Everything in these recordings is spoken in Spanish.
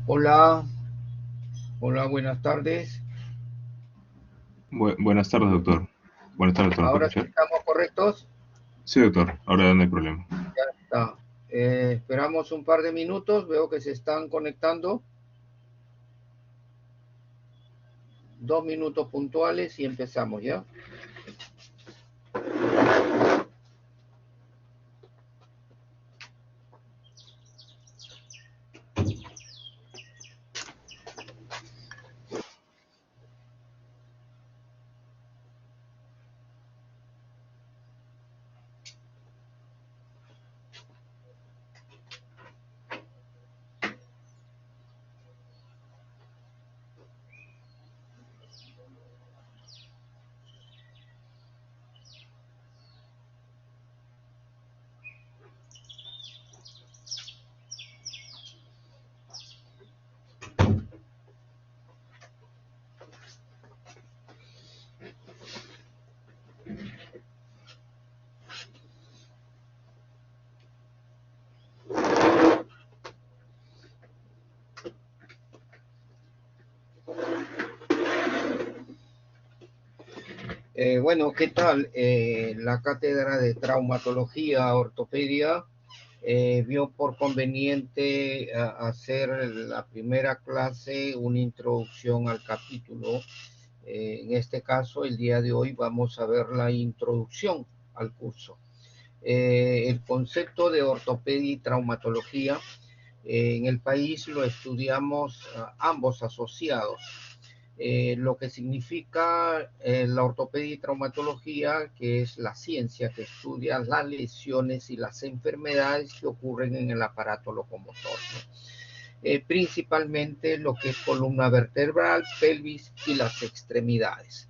Hola, hola, buenas tardes. Buenas tardes, doctor. Buenas tardes, doctor. ¿Me puede Ahora sí escuchar? estamos correctos. Sí, doctor. Ahora no hay problema. Ya está. Esperamos un par de minutos. Veo que se están conectando. 2 minutos puntuales y empezamos ya. Bueno, ¿qué tal? La cátedra de traumatología, ortopedia, vio por conveniente hacer la primera clase, una introducción al capítulo. En este caso, el día de hoy vamos a ver la introducción al curso. El concepto de ortopedia y traumatología en el país lo estudiamos ambos asociados. Lo que significa la ortopedia y traumatología, que es la ciencia que estudia las lesiones y las enfermedades que ocurren en el aparato locomotor, ¿no? Principalmente lo que es columna vertebral, pelvis y las extremidades.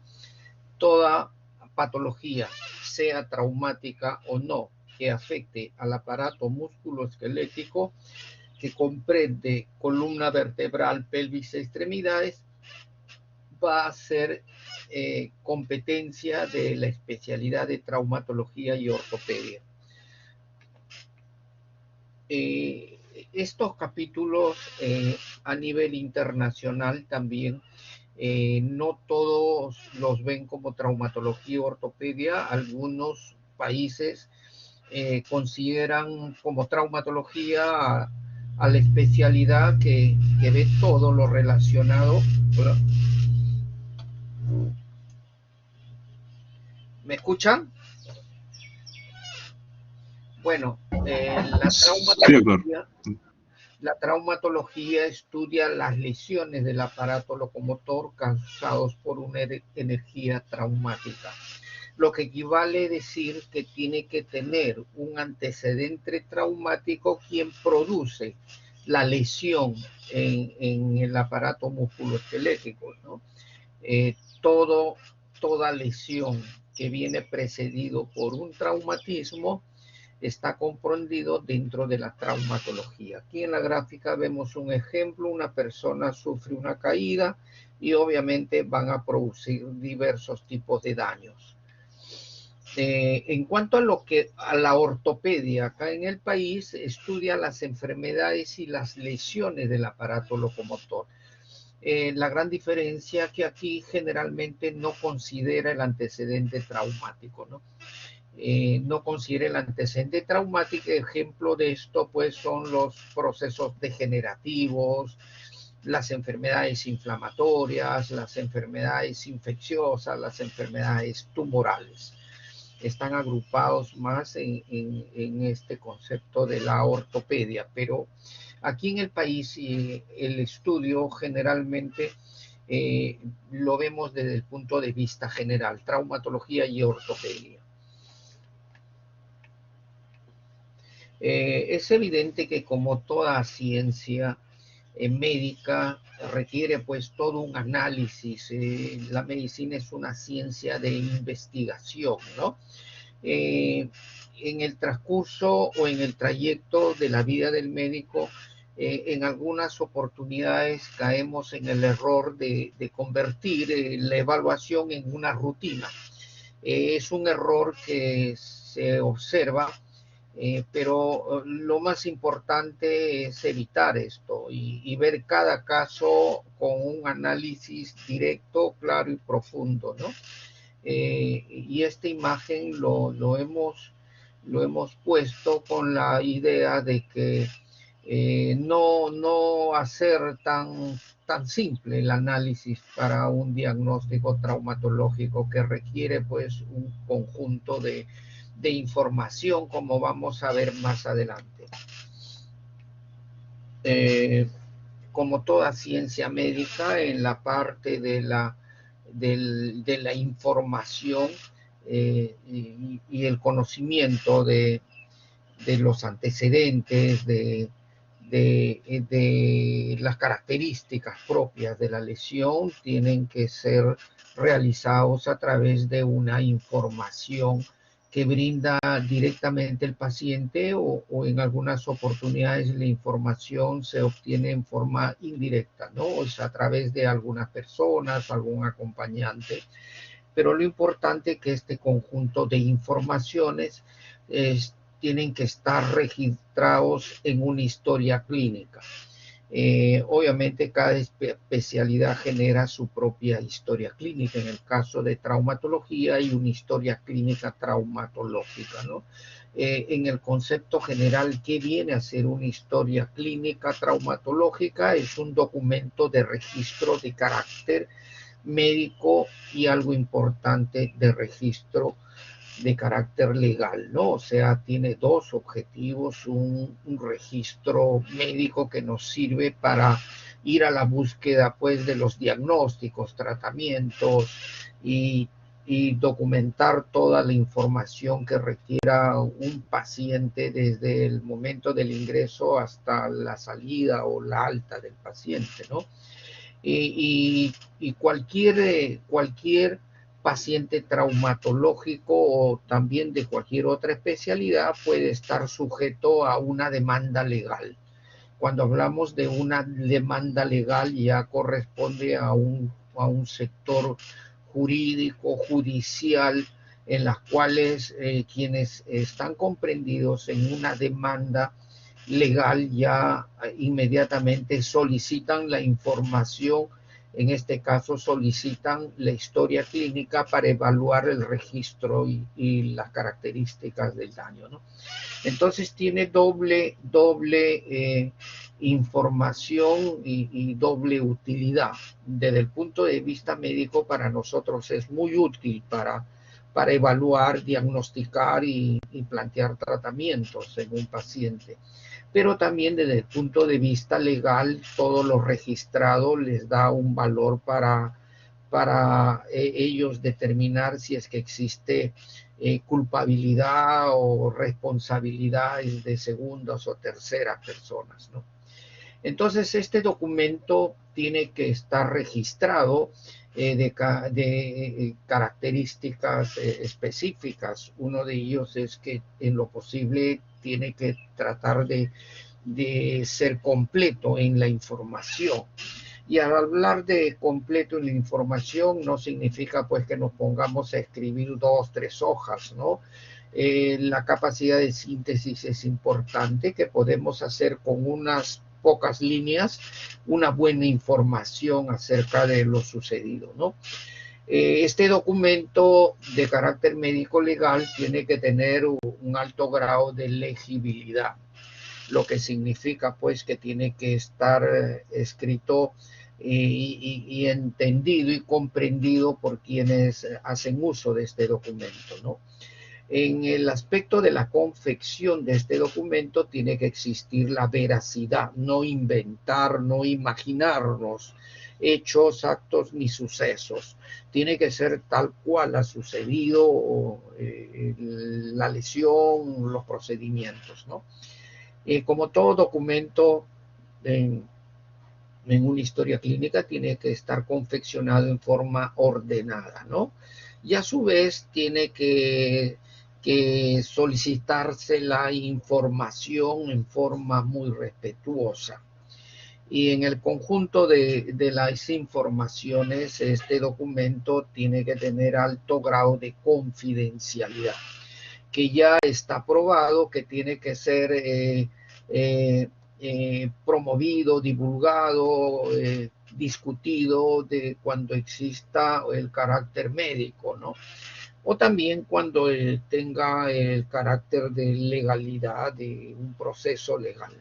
Toda patología, sea traumática o no, que afecte al aparato musculoesquelético, que comprende columna vertebral, pelvis y extremidades, va a ser competencia de la especialidad de traumatología y ortopedia. Eh, Estos capítulos a nivel internacional también no todos los ven como traumatología o ortopedia. Algunos países consideran como traumatología a la especialidad que ve todo lo relacionado. ¿Verdad? ¿Me escuchan? Bueno, Sí, doctor. la traumatología estudia las lesiones del aparato locomotor causados por una energía traumática, lo que equivale a decir que tiene que tener un antecedente traumático quien produce la lesión en el aparato musculoesquelético, ¿no? Eh, todo, Toda lesión que viene precedido por un traumatismo está comprendido dentro de la traumatología. Aquí en la gráfica vemos un ejemplo: una persona sufre una caída y obviamente van a producir diversos tipos de daños. En cuanto a lo que a la ortopedia, acá en el país estudia las enfermedades y las lesiones del aparato locomotor. La gran diferencia que aquí generalmente no considera el antecedente traumático, ¿no? No considera el antecedente traumático. Ejemplo de esto pues son los procesos degenerativos, las enfermedades inflamatorias, las enfermedades infecciosas, las enfermedades tumorales. Están agrupados más en este concepto de la ortopedia, pero aquí en el país el estudio generalmente lo vemos desde el punto de vista general: traumatología y ortopedia. Es evidente que como toda ciencia médica requiere pues todo un análisis. La medicina es una ciencia de investigación, ¿no? Eh, en el transcurso o en el trayecto de la vida del médico, en algunas oportunidades caemos en el error de convertir la evaluación en una rutina. Es un error que se observa Pero lo más importante es evitar esto y ver cada caso con un análisis directo, claro y profundo, ¿no? Y esta imagen lo hemos puesto con la idea de que no hacer tan simple el análisis para un diagnóstico traumatológico que requiere pues un conjunto de información, como vamos a ver más adelante. Como toda ciencia médica, en la parte de la información y el conocimiento de los antecedentes, de las características propias de la lesión, tienen que ser realizados a través de una información que brinda directamente el paciente o en algunas oportunidades la información se obtiene en forma indirecta, ¿no? O sea, a través de algunas personas, algún acompañante. Pero lo importante es que este conjunto de informaciones tienen que estar registrados en una historia clínica. Obviamente cada especialidad genera su propia historia clínica. En el caso de traumatología hay una historia clínica traumatológica, ¿no? En el concepto general, ¿qué viene a ser una historia clínica traumatológica? Es un documento de registro de carácter médico y algo importante de registro de carácter legal, ¿no? O sea, tiene dos objetivos, un registro médico que nos sirve para ir a la búsqueda, pues, de los diagnósticos, tratamientos y documentar toda la información que requiera un paciente desde el momento del ingreso hasta la salida o la alta del paciente, ¿no? Y cualquier paciente traumatológico o también de cualquier otra especialidad puede estar sujeto a una demanda legal. Cuando hablamos de una demanda legal ya corresponde a un sector jurídico, judicial, en las cuales quienes están comprendidos en una demanda legal ya inmediatamente solicitan la información, en este caso solicitan la historia clínica para evaluar el registro y las características del daño, ¿no? Entonces tiene doble información y doble utilidad. Desde el punto de vista médico, para nosotros es muy útil para evaluar, diagnosticar y plantear tratamientos en un paciente. Pero también desde el punto de vista legal, todo lo registrado les da un valor para ellos determinar si es que existe culpabilidad o responsabilidades de segundas o terceras personas, ¿no? Entonces, este documento tiene que estar registrado de características específicas. Uno de ellos es que en lo posible tiene que tratar de ser completo en la información. Y al hablar de completo en la información no significa pues que nos pongamos a escribir 2, 3 hojas, ¿no? La capacidad de síntesis es importante, que podemos hacer con unas pocas líneas una buena información acerca de lo sucedido, ¿no? Este documento de carácter médico legal tiene que tener un alto grado de legibilidad, lo que significa pues que tiene que estar escrito y entendido y comprendido por quienes hacen uso de este documento, ¿no? En el aspecto de la confección de este documento tiene que existir la veracidad, no inventar, no imaginarnos hechos, actos ni sucesos. Tiene que ser tal cual ha sucedido la lesión, los procedimientos, ¿no? Como todo documento en una historia clínica, tiene que estar confeccionado en forma ordenada, ¿no? Y a su vez tiene que solicitarse la información en forma muy respetuosa. Y en el conjunto de las informaciones, este documento tiene que tener alto grado de confidencialidad. que ya está probado, que tiene que ser promovido, divulgado, discutido de cuando exista el carácter médico, ¿no? O también cuando tenga el carácter de legalidad de un proceso legal.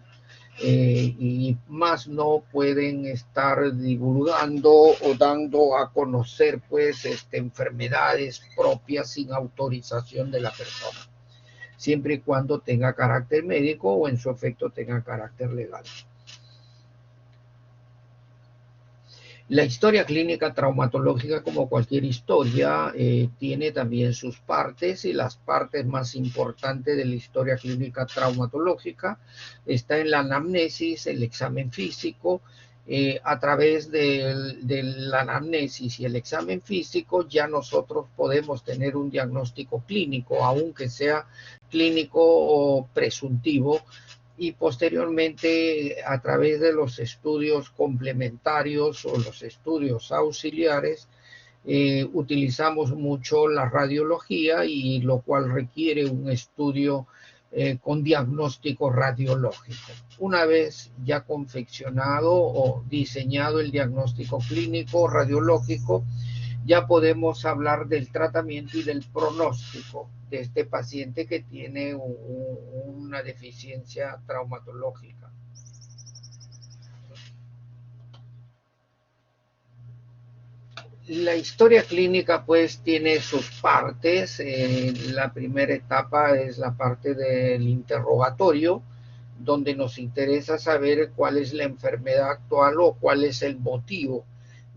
Y más no pueden estar divulgando o dando a conocer pues enfermedades propias sin autorización de la persona, siempre y cuando tenga carácter médico o en su efecto tenga carácter legal. La historia clínica traumatológica, como cualquier historia, tiene también sus partes, y las partes más importantes de la historia clínica traumatológica está en la anamnesis, el examen físico. A través de la anamnesis y el examen físico ya nosotros podemos tener un diagnóstico clínico, aunque sea clínico o presuntivo, y posteriormente a través de los estudios complementarios o los estudios auxiliares utilizamos mucho la radiología, y lo cual requiere un estudio con diagnóstico radiológico. Una vez ya confeccionado o diseñado el diagnóstico clínico radiológico, ya podemos hablar del tratamiento y del pronóstico de este paciente que tiene una deficiencia traumatológica. La historia clínica pues tiene sus partes. La primera etapa es la parte del interrogatorio, donde nos interesa saber cuál es la enfermedad actual o cuál es el motivo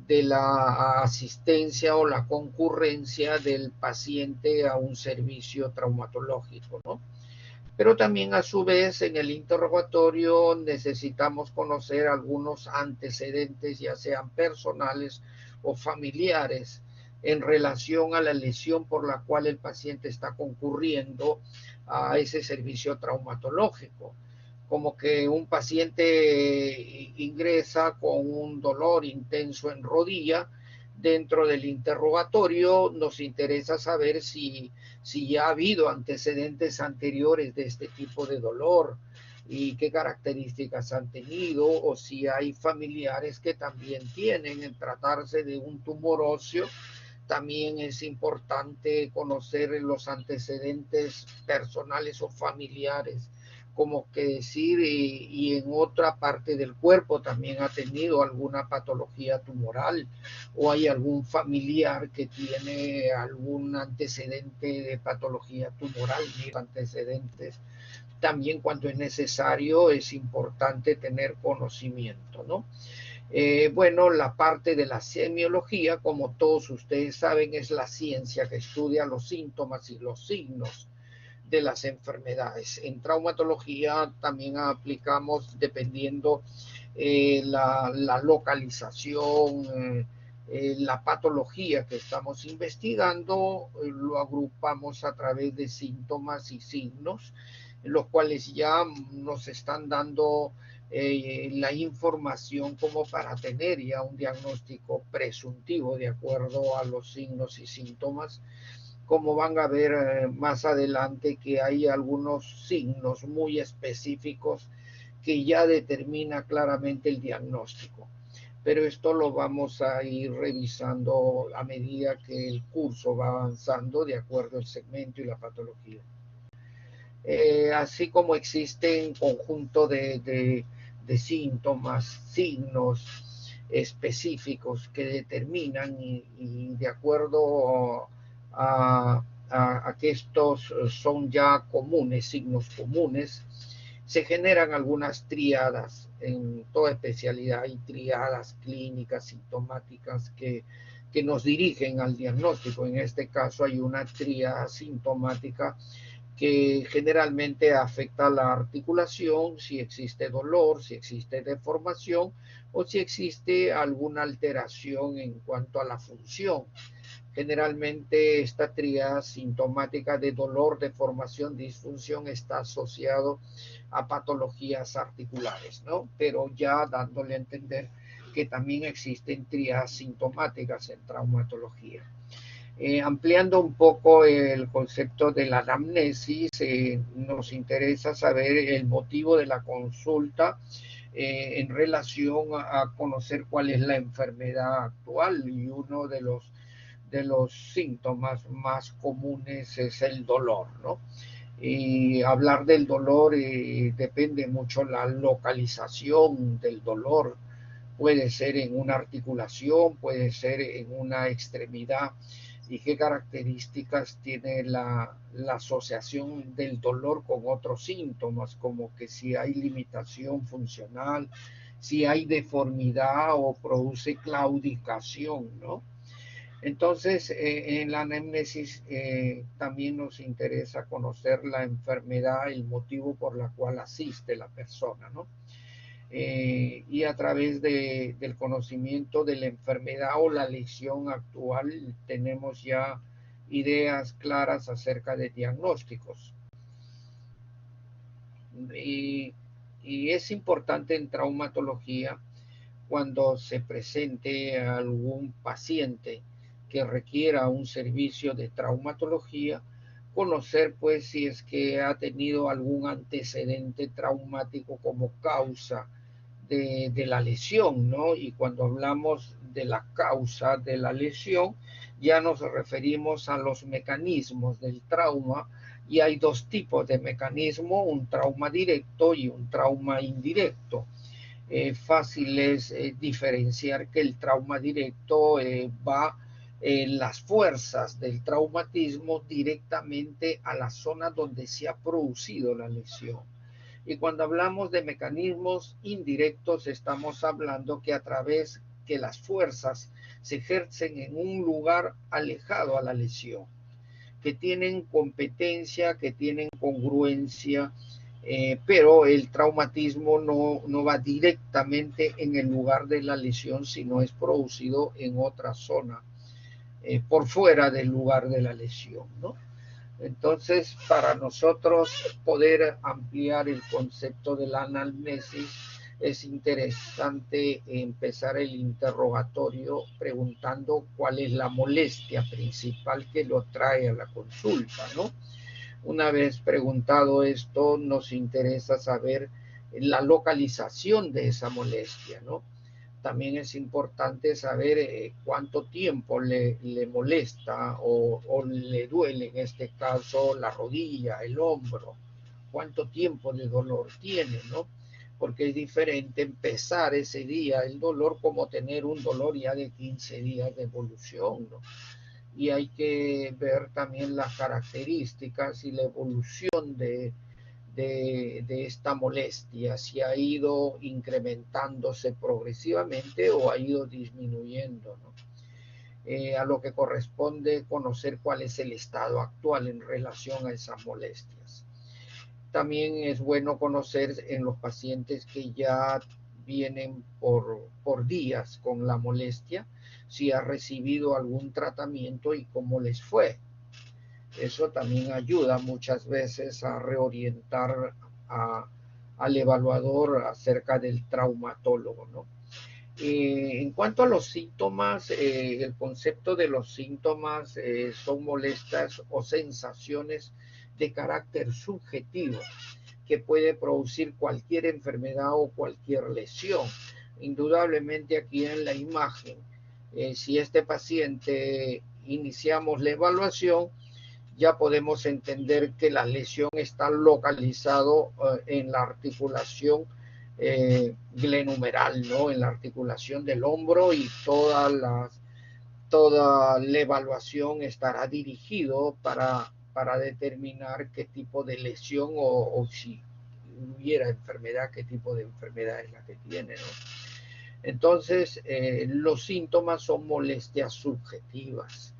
de la asistencia o la concurrencia del paciente a un servicio traumatológico, ¿no? Pero también a su vez en el interrogatorio necesitamos conocer algunos antecedentes, ya sean personales o familiares, en relación a la lesión por la cual el paciente está concurriendo a ese servicio traumatológico. Como que un paciente ingresa con un dolor intenso en rodilla. Dentro del interrogatorio nos interesa saber si ya ha habido antecedentes anteriores de este tipo de dolor y qué características han tenido, o si hay familiares que también tienen. En tratarse de un tumor óseo, también es importante conocer los antecedentes personales o familiares, como que decir, y en otra parte del cuerpo también ha tenido alguna patología tumoral, o hay algún familiar que tiene algún antecedente de patología tumoral, antecedentes. También cuando es necesario es importante tener conocimiento, ¿no? Bueno, la parte de la semiología, como todos ustedes saben, es la ciencia que estudia los síntomas y los signos de las enfermedades. En traumatología también aplicamos, dependiendo la localización, la patología que estamos investigando, lo agrupamos a través de síntomas y signos, los cuales ya nos están dando la información como para tener ya un diagnóstico presuntivo de acuerdo a los signos y síntomas. Como van a ver más adelante, que hay algunos signos muy específicos que ya determina claramente el diagnóstico. Pero esto lo vamos a ir revisando a medida que el curso va avanzando de acuerdo al segmento y la patología. Así como existen conjunto de síntomas, signos específicos que determinan, y de acuerdo a que estos son ya comunes, signos comunes, se generan algunas tríadas. En toda especialidad hay tríadas clínicas, sintomáticas que nos dirigen al diagnóstico. En este caso hay una tríada sintomática que generalmente afecta la articulación, si existe dolor, si existe deformación o si existe alguna alteración en cuanto a la función. Generalmente esta tríada sintomática de dolor, deformación, disfunción está asociado a patologías articulares, ¿no? Pero ya dándole a entender que también existen tríadas sintomáticas en traumatología. Ampliando un poco el concepto de la anamnesis, nos interesa saber el motivo de la consulta en relación a conocer cuál es la enfermedad actual, y uno de los síntomas más comunes es el dolor, ¿no? Y hablar del dolor depende mucho la localización del dolor. Puede ser en una articulación, puede ser en una extremidad. ¿Y qué características tiene la asociación del dolor con otros síntomas? Como que si hay limitación funcional, si hay deformidad o produce claudicación, ¿no? Entonces, en la anamnesis también nos interesa conocer la enfermedad, el motivo por la cual asiste la persona, ¿no? Y a través del conocimiento de la enfermedad o la lesión actual tenemos ya ideas claras acerca de diagnósticos. Y es importante en traumatología, cuando se presente a algún paciente que requiera un servicio de traumatología, conocer pues si es que ha tenido algún antecedente traumático como causa de la lesión, ¿no? Y cuando hablamos de la causa de la lesión, ya nos referimos a los mecanismos del trauma, y hay dos tipos de mecanismo, un trauma directo y un trauma indirecto. Fácil es diferenciar que el trauma directo va en las fuerzas del traumatismo directamente a la zona donde se ha producido la lesión. Y cuando hablamos de mecanismos indirectos, estamos hablando que a través que las fuerzas se ejercen en un lugar alejado a la lesión, que tienen competencia, que tienen congruencia, pero el traumatismo no va directamente en el lugar de la lesión, sino es producido en otra zona, por fuera del lugar de la lesión, ¿no? Entonces, para nosotros poder ampliar el concepto de la anamnesis, es interesante empezar el interrogatorio preguntando cuál es la molestia principal que lo trae a la consulta, ¿no? Una vez preguntado esto, nos interesa saber la localización de esa molestia, ¿no? También es importante saber cuánto tiempo le molesta o le duele, en este caso, la rodilla, el hombro, cuánto tiempo de dolor tiene, ¿no? Porque es diferente empezar ese día el dolor como tener un dolor ya de 15 días de evolución, ¿no? Y hay que ver también las características y la evolución de esta molestia, si ha ido incrementándose progresivamente o ha ido disminuyendo, ¿no? A lo que corresponde conocer cuál es el estado actual en relación a esas molestias. También es bueno conocer en los pacientes que ya vienen por días con la molestia, si ha recibido algún tratamiento y cómo les fue. Eso también ayuda muchas veces a reorientar al evaluador acerca del traumatólogo, ¿no? En cuanto a los síntomas, el concepto de los síntomas son molestias o sensaciones de carácter subjetivo que puede producir cualquier enfermedad o cualquier lesión. Indudablemente aquí en la imagen, si este paciente iniciamos la evaluación, ya podemos entender que la lesión está localizado en la articulación glenumeral, ¿no? En la articulación del hombro, y toda la evaluación estará dirigido para determinar qué tipo de lesión o si hubiera enfermedad, qué tipo de enfermedad es la que tiene, ¿no? Entonces, los síntomas son molestias subjetivas,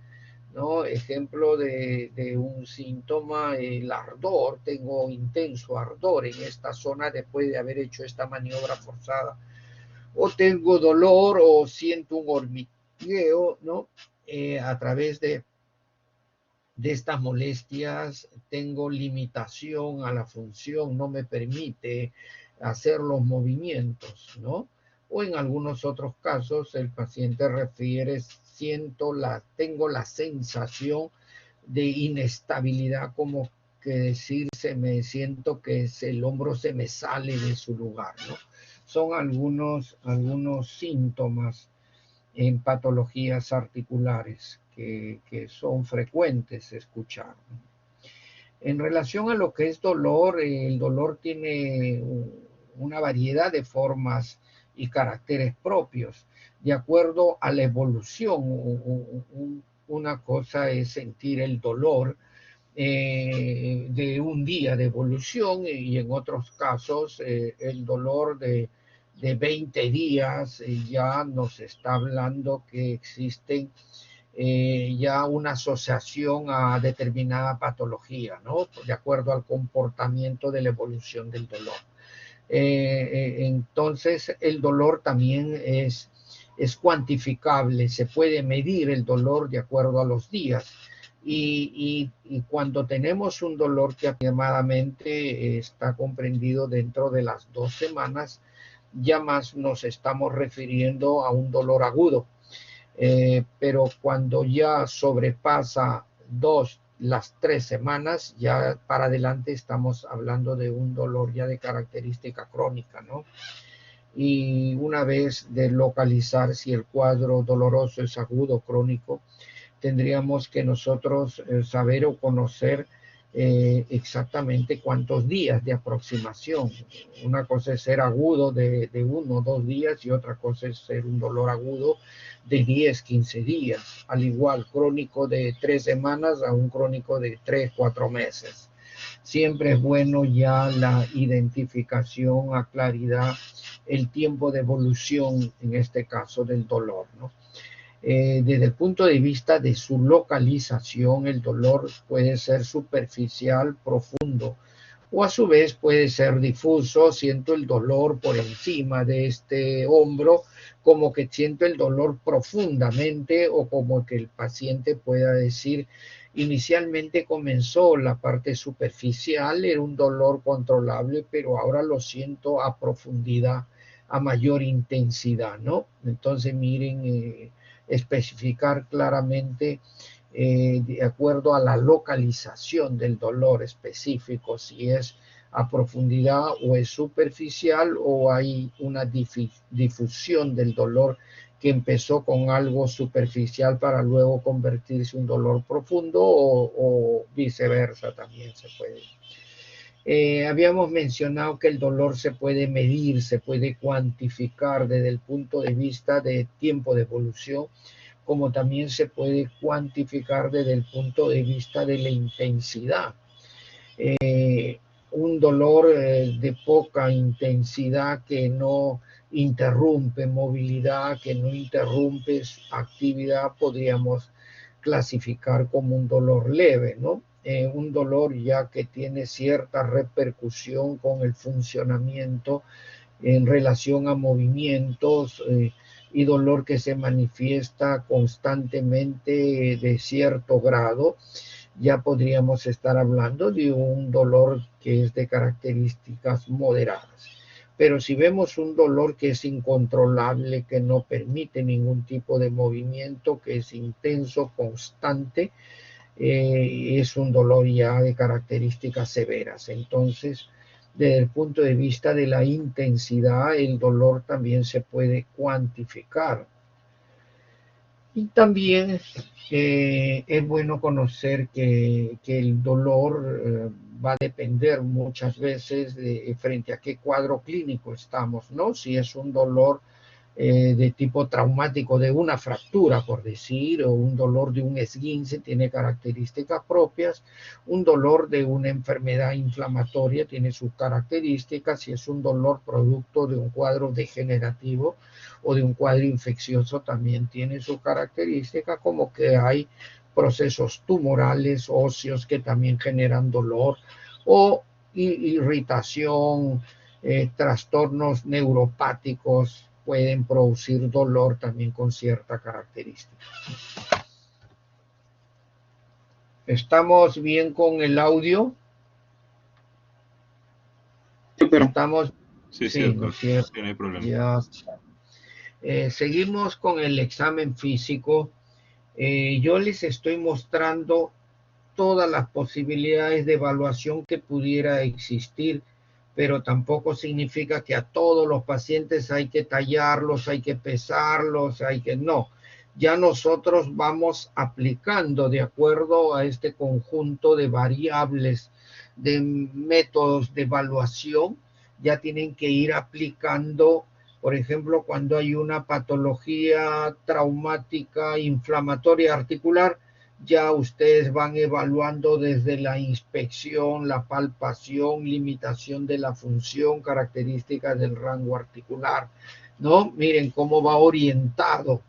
¿no? Ejemplo de un síntoma, el ardor, tengo intenso ardor en esta zona después de haber hecho esta maniobra forzada, o tengo dolor o siento un hormigueo, ¿no? A través de estas molestias tengo limitación a la función, no me permite hacer los movimientos, ¿no? O en algunos otros casos el paciente refiere tengo la sensación de inestabilidad, como que decirse, me siento que el hombro se me sale de su lugar, ¿no? Son algunos síntomas en patologías articulares que son frecuentes escuchar. En relación a lo que es dolor, el dolor tiene una variedad de formas y caracteres propios, de acuerdo a la evolución. Una cosa es sentir el dolor de un día de evolución, y en otros casos el dolor de 20 días ya nos está hablando que existen ya una asociación a determinada patología, ¿no? De acuerdo al comportamiento de la evolución del dolor. Entonces, el dolor también es cuantificable, se puede medir el dolor de acuerdo a los días. Y cuando tenemos un dolor que aproximadamente está comprendido dentro de las 2 semanas, ya más nos estamos refiriendo a un dolor agudo. Pero cuando ya sobrepasa las 3 semanas, ya para adelante estamos hablando de un dolor ya de característica crónica, ¿no? Y una vez de localizar si el cuadro doloroso es agudo o crónico, tendríamos que nosotros saber o conocer exactamente cuántos días de aproximación. Una cosa es ser agudo de 1 o 2 días, y otra cosa es ser un dolor agudo de 10, 15 días. Al igual, crónico de 3 semanas a un crónico de 3, 4 meses. Siempre es bueno ya la identificación a claridad, el tiempo de evolución, en este caso del dolor, ¿no? Desde el punto de vista de su localización, el dolor puede ser superficial, profundo, o a su vez puede ser difuso. Siento el dolor por encima de este hombro, como que siento el dolor profundamente, o como que el paciente pueda decir, inicialmente comenzó la parte superficial, era un dolor controlable, pero ahora lo siento a profundidad, a mayor intensidad, ¿no? Entonces, miren, especificar claramente de acuerdo a la localización del dolor específico, si es a profundidad o es superficial, o hay una difusión del dolor que empezó con algo superficial para luego convertirse en un dolor profundo, o viceversa también se puede. Habíamos mencionado que el dolor se puede medir, se puede cuantificar desde el punto de vista de tiempo de evolución, como también se puede cuantificar desde el punto de vista de la intensidad. Un dolor de poca intensidad, que no interrumpe movilidad, que no interrumpe actividad, podríamos clasificar como un dolor leve, ¿no? Un dolor ya que tiene cierta repercusión con el funcionamiento en relación a movimientos, y dolor que se manifiesta constantemente de cierto grado, ya podríamos estar hablando de un dolor que es de características moderadas. Pero si vemos un dolor que es incontrolable, que no permite ningún tipo de movimiento, que es intenso, constante, es un dolor ya de características severas. Entonces, desde el punto de vista de la intensidad, el dolor también se puede cuantificar. Y también es bueno conocer que el dolor va a depender muchas veces de frente a qué cuadro clínico estamos, ¿no? Si es un dolor de tipo traumático, de una fractura, por decir, o un dolor de un esguince, tiene características propias. Un dolor de una enfermedad inflamatoria tiene sus características. Si es un dolor producto de un cuadro degenerativo o de un cuadro infeccioso, también tiene sus características, como que hay procesos tumorales óseos que también generan dolor, o irritación, trastornos neuropáticos pueden producir dolor también con cierta característica. ¿Estamos bien con el audio? Sí, pero... ¿Estamos? Sí, sí, doctor. Sí, no hay problema. Ya. Seguimos con el examen físico. Yo les estoy mostrando todas las posibilidades de evaluación que pudiera existir, pero tampoco significa que a todos los pacientes hay que tallarlos, hay que pesarlos, hay que no. Ya nosotros vamos aplicando de acuerdo a este conjunto de variables, de métodos de evaluación, ya tienen que ir aplicando, por ejemplo, cuando hay una patología traumática inflamatoria articular, ya ustedes van evaluando desde la inspección, la palpación, limitación de la función, características del rango articular, ¿no? Miren cómo va orientado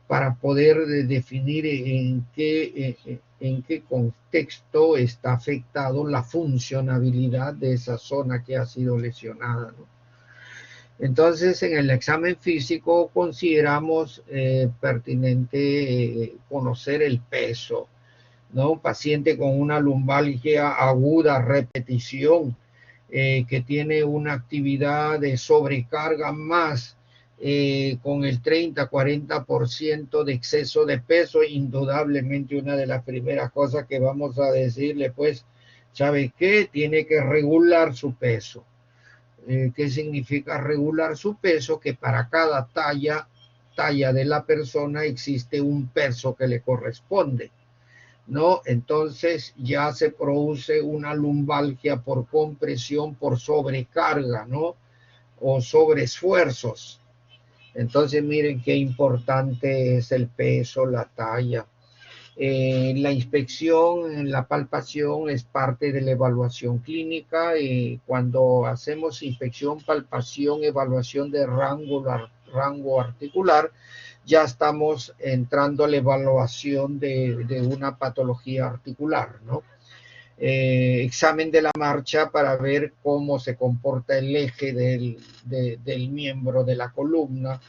para poder definir en qué contexto está afectado la funcionabilidad de esa zona que ha sido lesionada, ¿no? Entonces, en el examen físico consideramos pertinente conocer el peso, ¿no? Un paciente con una lumbalgia aguda, repetición, que tiene una actividad de sobrecarga más, con el 30-40% de exceso de peso, indudablemente una de las primeras cosas que vamos a decirle, pues, ¿sabe qué? Tiene que regular su peso. ¿Qué significa regular su peso? Que para cada talla de la persona existe un peso que le corresponde, ¿no? Entonces ya se produce una lumbalgia por compresión, por sobrecarga, ¿no? O sobreesfuerzos. Entonces miren qué importante es el peso, la talla. La inspección, la palpación es parte de la evaluación clínica. Cuando hacemos inspección, palpación, evaluación de rango articular, ya estamos entrando a la evaluación de una patología articular, ¿no? Examen de la marcha para ver cómo se comporta el eje del miembro de la columna,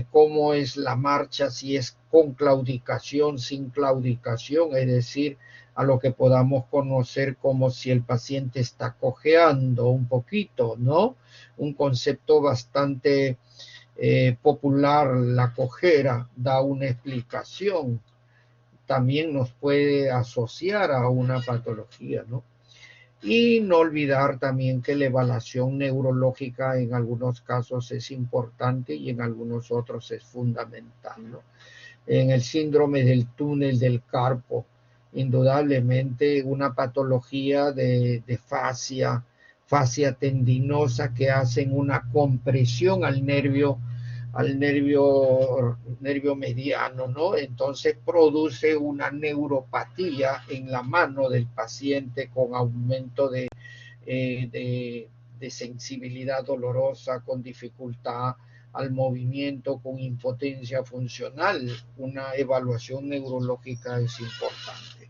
cómo es la marcha, si es con claudicación, sin claudicación, es decir, a lo que podamos conocer como si el paciente está cojeando un poquito, ¿no? Un concepto bastante popular, la cojera, da una explicación, también nos puede asociar a una patología, ¿no? Y no olvidar también que la evaluación neurológica en algunos casos es importante y en algunos otros es fundamental, ¿no? En el síndrome del túnel del carpo, indudablemente una patología de fascia tendinosa que hacen una compresión al nervio mediano, ¿no? Entonces produce una neuropatía en la mano del paciente con aumento de sensibilidad dolorosa, con dificultad al movimiento, con impotencia funcional. Una evaluación neurológica es importante.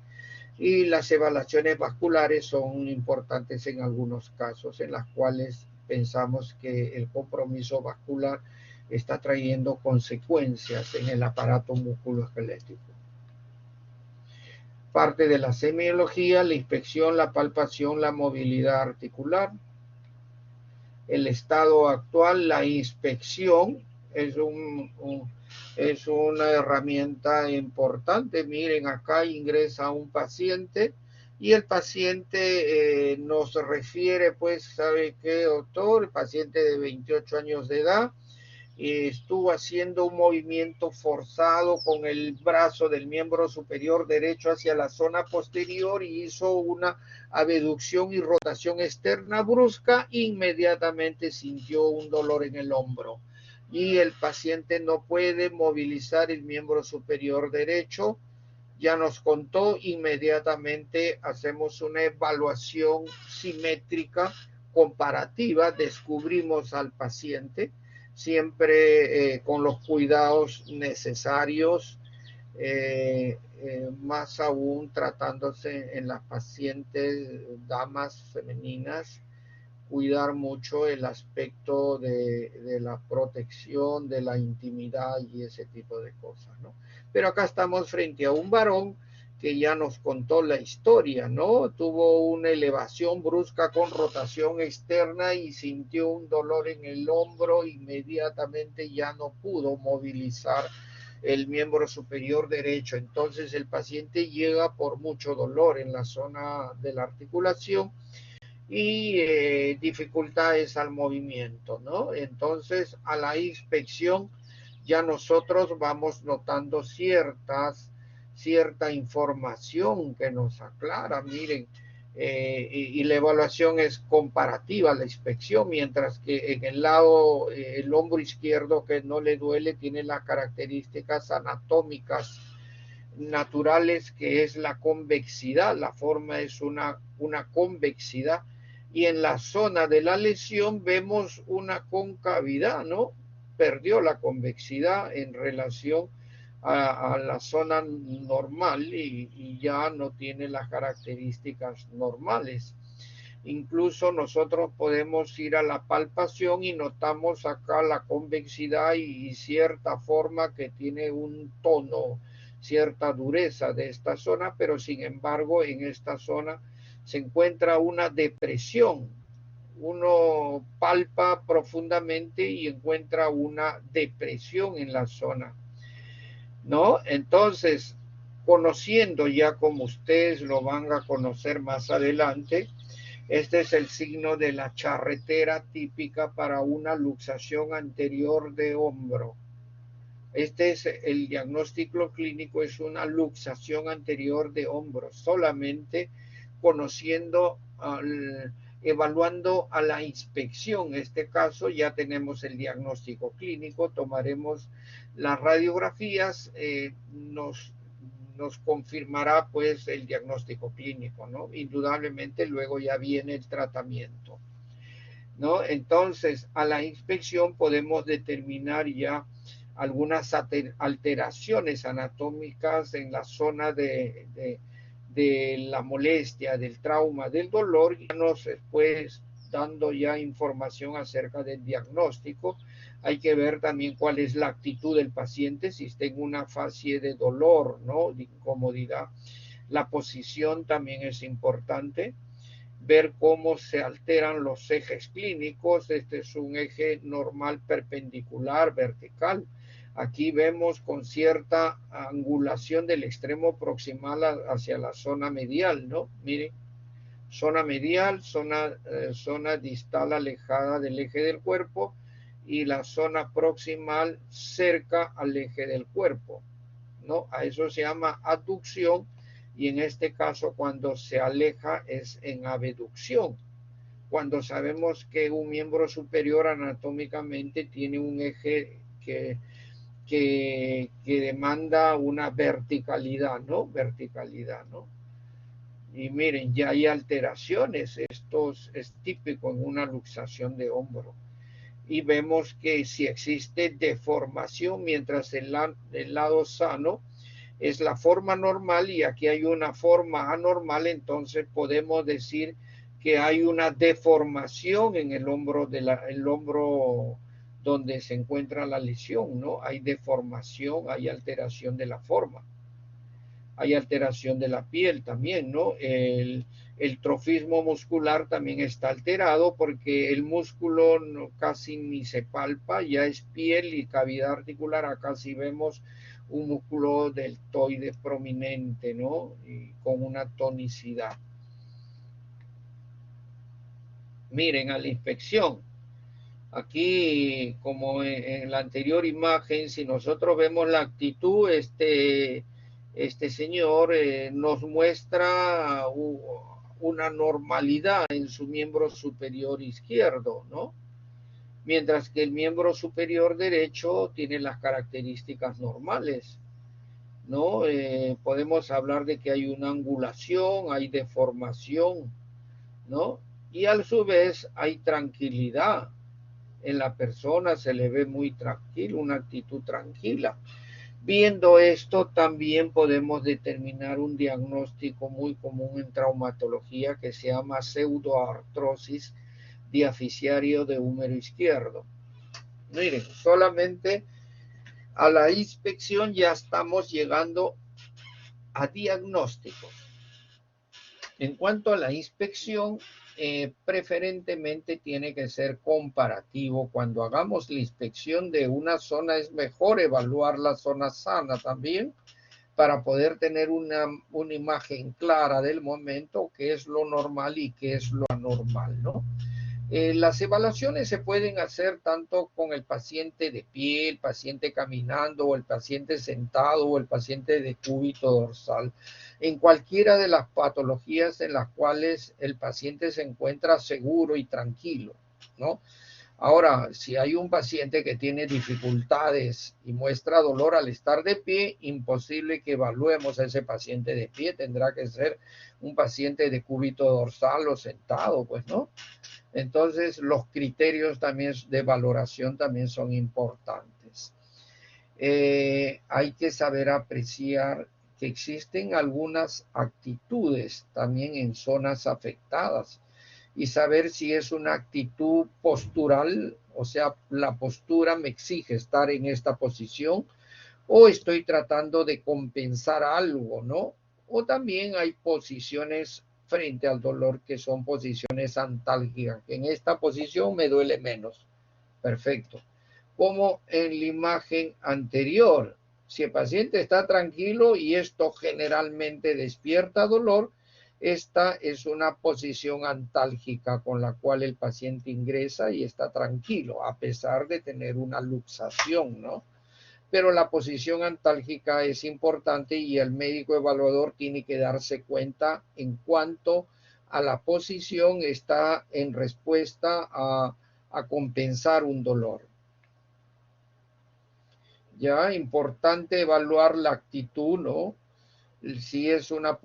Y las evaluaciones vasculares son importantes en algunos casos en las cuales pensamos que el compromiso vascular está trayendo consecuencias en el aparato musculoesquelético. Parte de la semiología, la inspección, la palpación, la movilidad articular. El estado actual, la inspección es una herramienta importante. Miren, acá ingresa un paciente y el paciente nos refiere, pues, ¿sabe qué, doctor? El paciente de 28 años de edad estuvo haciendo un movimiento forzado con el brazo del miembro superior derecho hacia la zona posterior y hizo una abducción y rotación externa brusca, inmediatamente sintió un dolor en el hombro y el paciente no puede movilizar el miembro superior derecho. Ya nos contó, inmediatamente hacemos una evaluación simétrica comparativa, descubrimos al paciente, siempre con los cuidados necesarios, más aún tratándose en las pacientes damas femeninas, cuidar mucho el aspecto de la protección, de la intimidad y ese tipo de cosas, ¿no? Pero acá estamos frente a un varón que ya nos contó la historia, ¿no? Tuvo una elevación brusca con rotación externa y sintió un dolor en el hombro, inmediatamente ya no pudo movilizar el miembro superior derecho. Entonces el paciente llega por mucho dolor en la zona de la articulación y dificultades al movimiento, ¿no? Entonces a la inspección ya nosotros vamos notando cierta información que nos aclara, miren, y la evaluación es comparativa, la inspección, mientras que en el lado, el hombro izquierdo que no le duele tiene las características anatómicas naturales, que es la convexidad, la forma es una convexidad, y en la zona de la lesión vemos una concavidad, ¿no? Perdió la convexidad en relación a la zona normal y ya no tiene las características normales. Incluso nosotros podemos ir a la palpación y notamos acá la convexidad y cierta forma que tiene un tono, cierta dureza de esta zona, pero sin embargo en esta zona se encuentra una depresión. Uno palpa profundamente y encuentra una depresión en la zona, ¿no? Entonces, conociendo ya como ustedes lo van a conocer más adelante, este es el signo de la charretera típica para una luxación anterior de hombro. Este es el diagnóstico clínico, es una luxación anterior de hombro, solamente conociendo, evaluando a la inspección. En este caso ya tenemos el diagnóstico clínico, tomaremos las radiografías, nos confirmará pues el diagnóstico clínico, ¿no? Indudablemente luego ya viene el tratamiento, ¿no? Entonces, a la inspección podemos determinar ya algunas alteraciones anatómicas en la zona de la molestia, del trauma, del dolor, y nos pues dando ya información acerca del diagnóstico. Hay que ver también cuál es la actitud del paciente, si está en una fase de dolor, ¿no? De incomodidad. La posición también es importante. Ver cómo se alteran los ejes clínicos. Este es un eje normal perpendicular, vertical. Aquí vemos con cierta angulación del extremo proximal hacia la zona medial, ¿no? Miren, zona medial, zona distal alejada del eje del cuerpo y la zona proximal cerca al eje del cuerpo, ¿no? A eso se llama abducción, y en este caso cuando se aleja es en abducción. Cuando sabemos que un miembro superior anatómicamente tiene un eje que demanda una verticalidad, ¿no? Verticalidad, ¿no? Y miren, ya hay alteraciones, esto es típico en una luxación de hombro. Y vemos que si existe deformación, mientras el lado sano es la forma normal y aquí hay una forma anormal, entonces podemos decir que hay una deformación en el hombro, el hombro donde se encuentra la lesión, ¿no? Hay deformación, hay alteración de la forma. Hay alteración de la piel también, ¿no? El trofismo muscular también está alterado porque el músculo casi ni se palpa, ya es piel y cavidad articular. Acá sí vemos un músculo deltoide prominente, ¿no? Y con una tonicidad. Miren, a la inspección. Aquí, como en la anterior imagen, si nosotros vemos la actitud, este señor nos muestra una normalidad en su miembro superior izquierdo, ¿no? Mientras que el miembro superior derecho tiene las características normales, ¿no? Podemos hablar de que hay una angulación, hay deformación, ¿no? Y a su vez hay tranquilidad. En la persona se le ve muy tranquilo, una actitud tranquila. Viendo esto, también podemos determinar un diagnóstico muy común en traumatología que se llama pseudoartrosis diaficiario de húmero izquierdo. Miren, solamente a la inspección ya estamos llegando a diagnósticos. En cuanto a la inspección, preferentemente tiene que ser comparativo. Cuando hagamos la inspección de una zona es mejor evaluar la zona sana también para poder tener una imagen clara del momento, qué es lo normal y qué es lo anormal, ¿no? Las evaluaciones se pueden hacer tanto con el paciente de pie, el paciente caminando, o el paciente sentado, o el paciente de cúbito dorsal, en cualquiera de las patologías en las cuales el paciente se encuentra seguro y tranquilo, ¿no? Ahora, si hay un paciente que tiene dificultades y muestra dolor al estar de pie, imposible que evaluemos a ese paciente de pie, tendrá que ser un paciente de cúbito dorsal o sentado, pues, ¿no? Entonces, los criterios también de valoración también son importantes. Hay que saber apreciar que existen algunas actitudes también en zonas afectadas y saber si es una actitud postural, o sea, la postura me exige estar en esta posición o estoy tratando de compensar algo, ¿no? O también hay posiciones frente al dolor que son posiciones antálgicas. En esta posición me duele menos. Perfecto. Como en la imagen anterior, si el paciente está tranquilo y esto generalmente despierta dolor, esta es una posición antálgica con la cual el paciente ingresa y está tranquilo, a pesar de tener una luxación, ¿no? Pero la posición antálgica es importante y el médico evaluador tiene que darse cuenta en cuanto a la posición está en respuesta a compensar un dolor. Ya, importante evaluar la actitud, ¿no? Si es una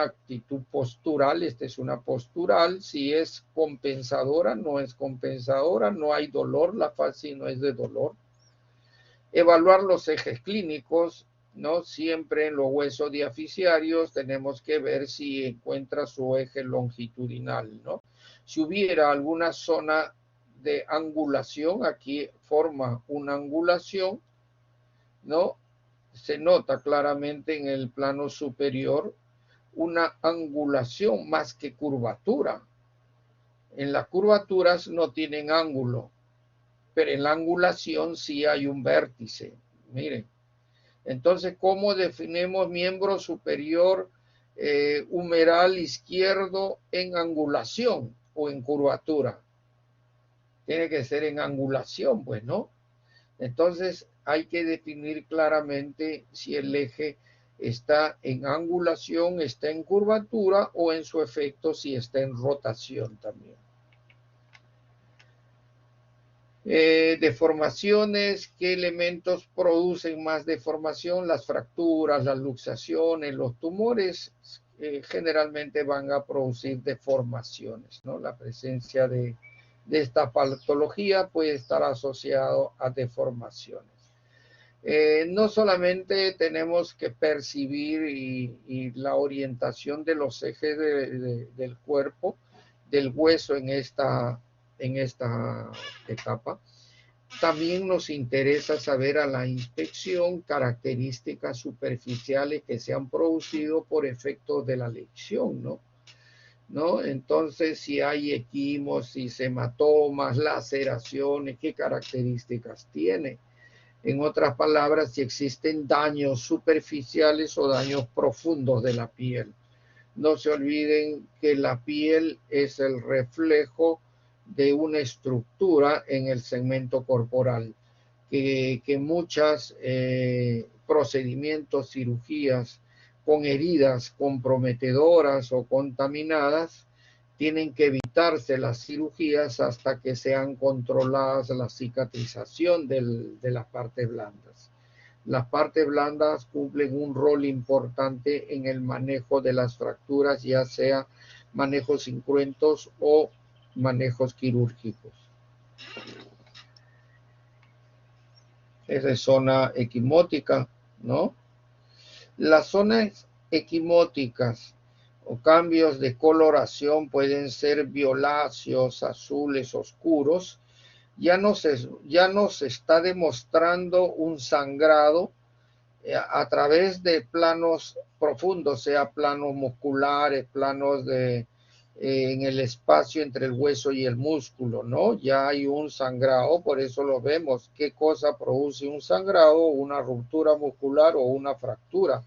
actitud postural, esta es una postural. Si es compensadora, no es compensadora, no hay dolor, la fase no es de dolor. Evaluar los ejes clínicos, ¿no? Siempre en los huesos diaficiarios tenemos que ver si encuentra su eje longitudinal, ¿no? Si hubiera alguna zona de angulación, aquí forma una angulación, ¿no? Se nota claramente en el plano superior una angulación más que curvatura. En las curvaturas no tienen ángulo, pero en la angulación sí hay un vértice. Miren. Entonces, ¿cómo definimos miembro superior humeral izquierdo en angulación o en curvatura? Tiene que ser en angulación, pues, ¿no? Entonces, hay que definir claramente si el eje está en angulación, está en curvatura o en su efecto si está en rotación también. Deformaciones, ¿qué elementos producen más deformación? Las fracturas, las luxaciones, los tumores generalmente van a producir deformaciones, ¿no? La presencia de esta patología puede estar asociado a deformaciones. No solamente tenemos que percibir y la orientación de los ejes del cuerpo, del hueso en esta etapa, también nos interesa saber a la inspección características superficiales que se han producido por efecto de la lesión, ¿no? Entonces, si hay equimosis, hematomas, laceraciones, ¿qué características tiene? En otras palabras, si existen daños superficiales o daños profundos de la piel. No se olviden que la piel es el reflejo de una estructura en el segmento corporal, que muchos procedimientos, cirugías con heridas comprometedoras o contaminadas, tienen que evitarse las cirugías hasta que sean controladas la cicatrización de las partes blandas. Las partes blandas cumplen un rol importante en el manejo de las fracturas, ya sea manejos incruentos o manejos quirúrgicos. Esa es zona equimótica, ¿no? Las zonas equimóticas o cambios de coloración pueden ser violáceos, azules, oscuros. Ya nos está demostrando un sangrado a través de planos profundos, sea planos musculares, planos en el espacio entre el hueso y el músculo, ¿no? Ya hay un sangrado, por eso lo vemos. ¿Qué cosa produce un sangrado? Una ruptura muscular o una fractura.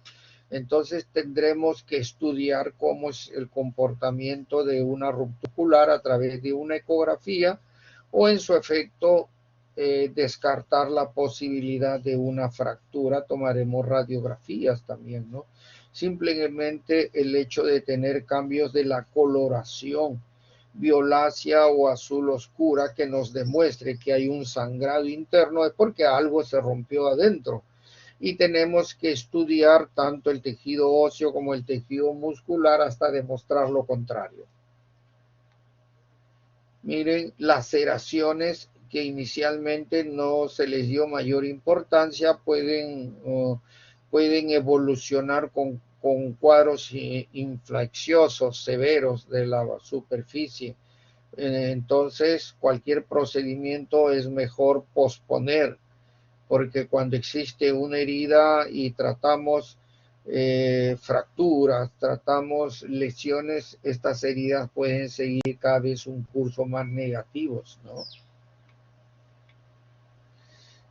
Entonces tendremos que estudiar cómo es el comportamiento de una ruptura muscular a través de una ecografía o en su efecto descartar la posibilidad de una fractura. Tomaremos radiografías también, ¿no? Simplemente el hecho de tener cambios de la coloración violácea o azul oscura que nos demuestre que hay un sangrado interno es porque algo se rompió adentro. Y tenemos que estudiar tanto el tejido óseo como el tejido muscular hasta demostrar lo contrario. Miren, laceraciones que inicialmente no se les dio mayor importancia pueden evolucionar con cuadros infecciosos severos de la superficie. Entonces, cualquier procedimiento es mejor posponer, porque cuando existe una herida y tratamos fracturas, tratamos lesiones, estas heridas pueden seguir cada vez un curso más negativos, ¿no?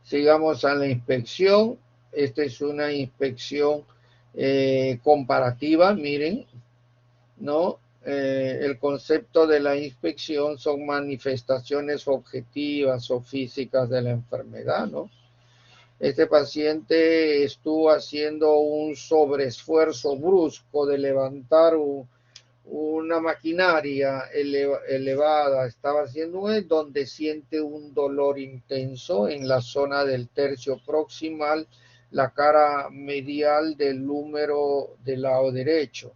Sigamos a la inspección. Esta es una inspección comparativa, miren, ¿no? El concepto de la inspección son manifestaciones objetivas o físicas de la enfermedad, ¿no? Este paciente estuvo haciendo un sobreesfuerzo brusco de levantar una maquinaria elevada, estaba haciendo donde siente un dolor intenso en la zona del tercio proximal, la cara medial del húmero del lado derecho.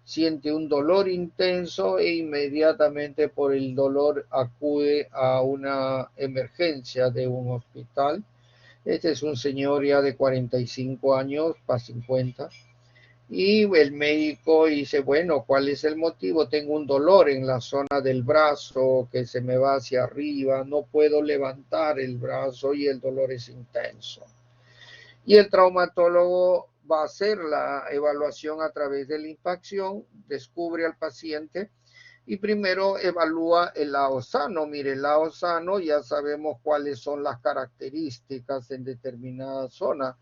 Siente un dolor intenso e inmediatamente por el dolor acude a una emergencia de un hospital. Este es un señor ya de 45 años, para 50. Y el médico dice, bueno, ¿cuál es el motivo? Tengo un dolor en la zona del brazo que se me va hacia arriba, no puedo levantar el brazo y el dolor es intenso. Y el traumatólogo va a hacer la evaluación a través de la impacción, descubre al paciente y primero evalúa el lado sano. Mire, el lado sano ya sabemos cuáles son las características en determinada zona.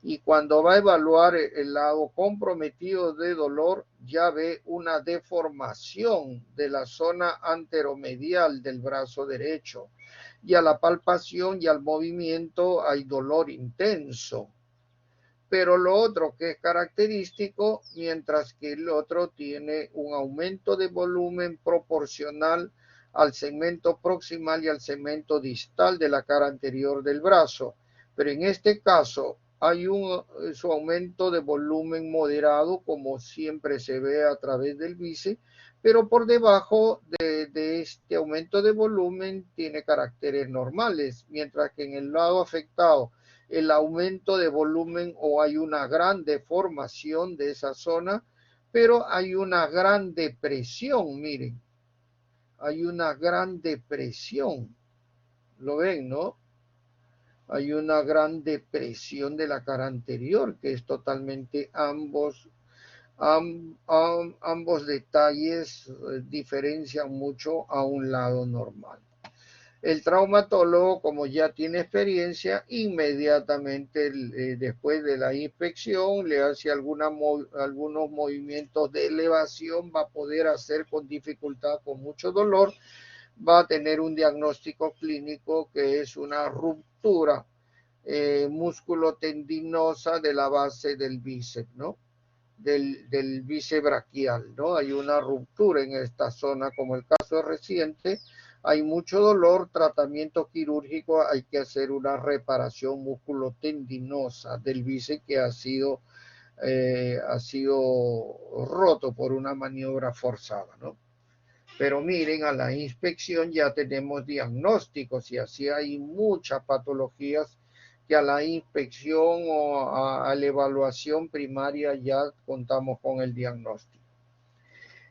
Y cuando va a evaluar el lado comprometido de dolor, ya ve una deformación de la zona anteromedial del brazo derecho. Y a la palpación y al movimiento hay dolor intenso. Pero lo otro que es característico, mientras que el otro tiene un aumento de volumen proporcional al segmento proximal y al segmento distal de la cara anterior del brazo. Pero en este caso hay su aumento de volumen moderado, como siempre se ve a través del bíceps, pero por debajo de este aumento de volumen tiene caracteres normales, mientras que en el lado afectado el aumento de volumen o hay una gran deformación de esa zona, pero hay una gran depresión, miren, hay una gran depresión, ¿lo ven, no? Hay una gran depresión de la cara anterior, que es totalmente ambos detalles diferencian mucho a un lado normal. El traumatólogo, como ya tiene experiencia, inmediatamente después de la inspección le hace algunos movimientos de elevación, va a poder hacer con dificultad, con mucho dolor, va a tener un diagnóstico clínico que es una ruptura músculo-tendinosa de la base del bíceps, ¿no? Del bíceps braquial, ¿no? Hay una ruptura en esta zona, como el caso reciente. Hay mucho dolor, tratamiento quirúrgico, hay que hacer una reparación musculotendinosa del bíceps que ha sido roto por una maniobra forzada, ¿no? Pero miren, a la inspección ya tenemos diagnósticos y así hay muchas patologías que a la inspección o a la evaluación primaria ya contamos con el diagnóstico.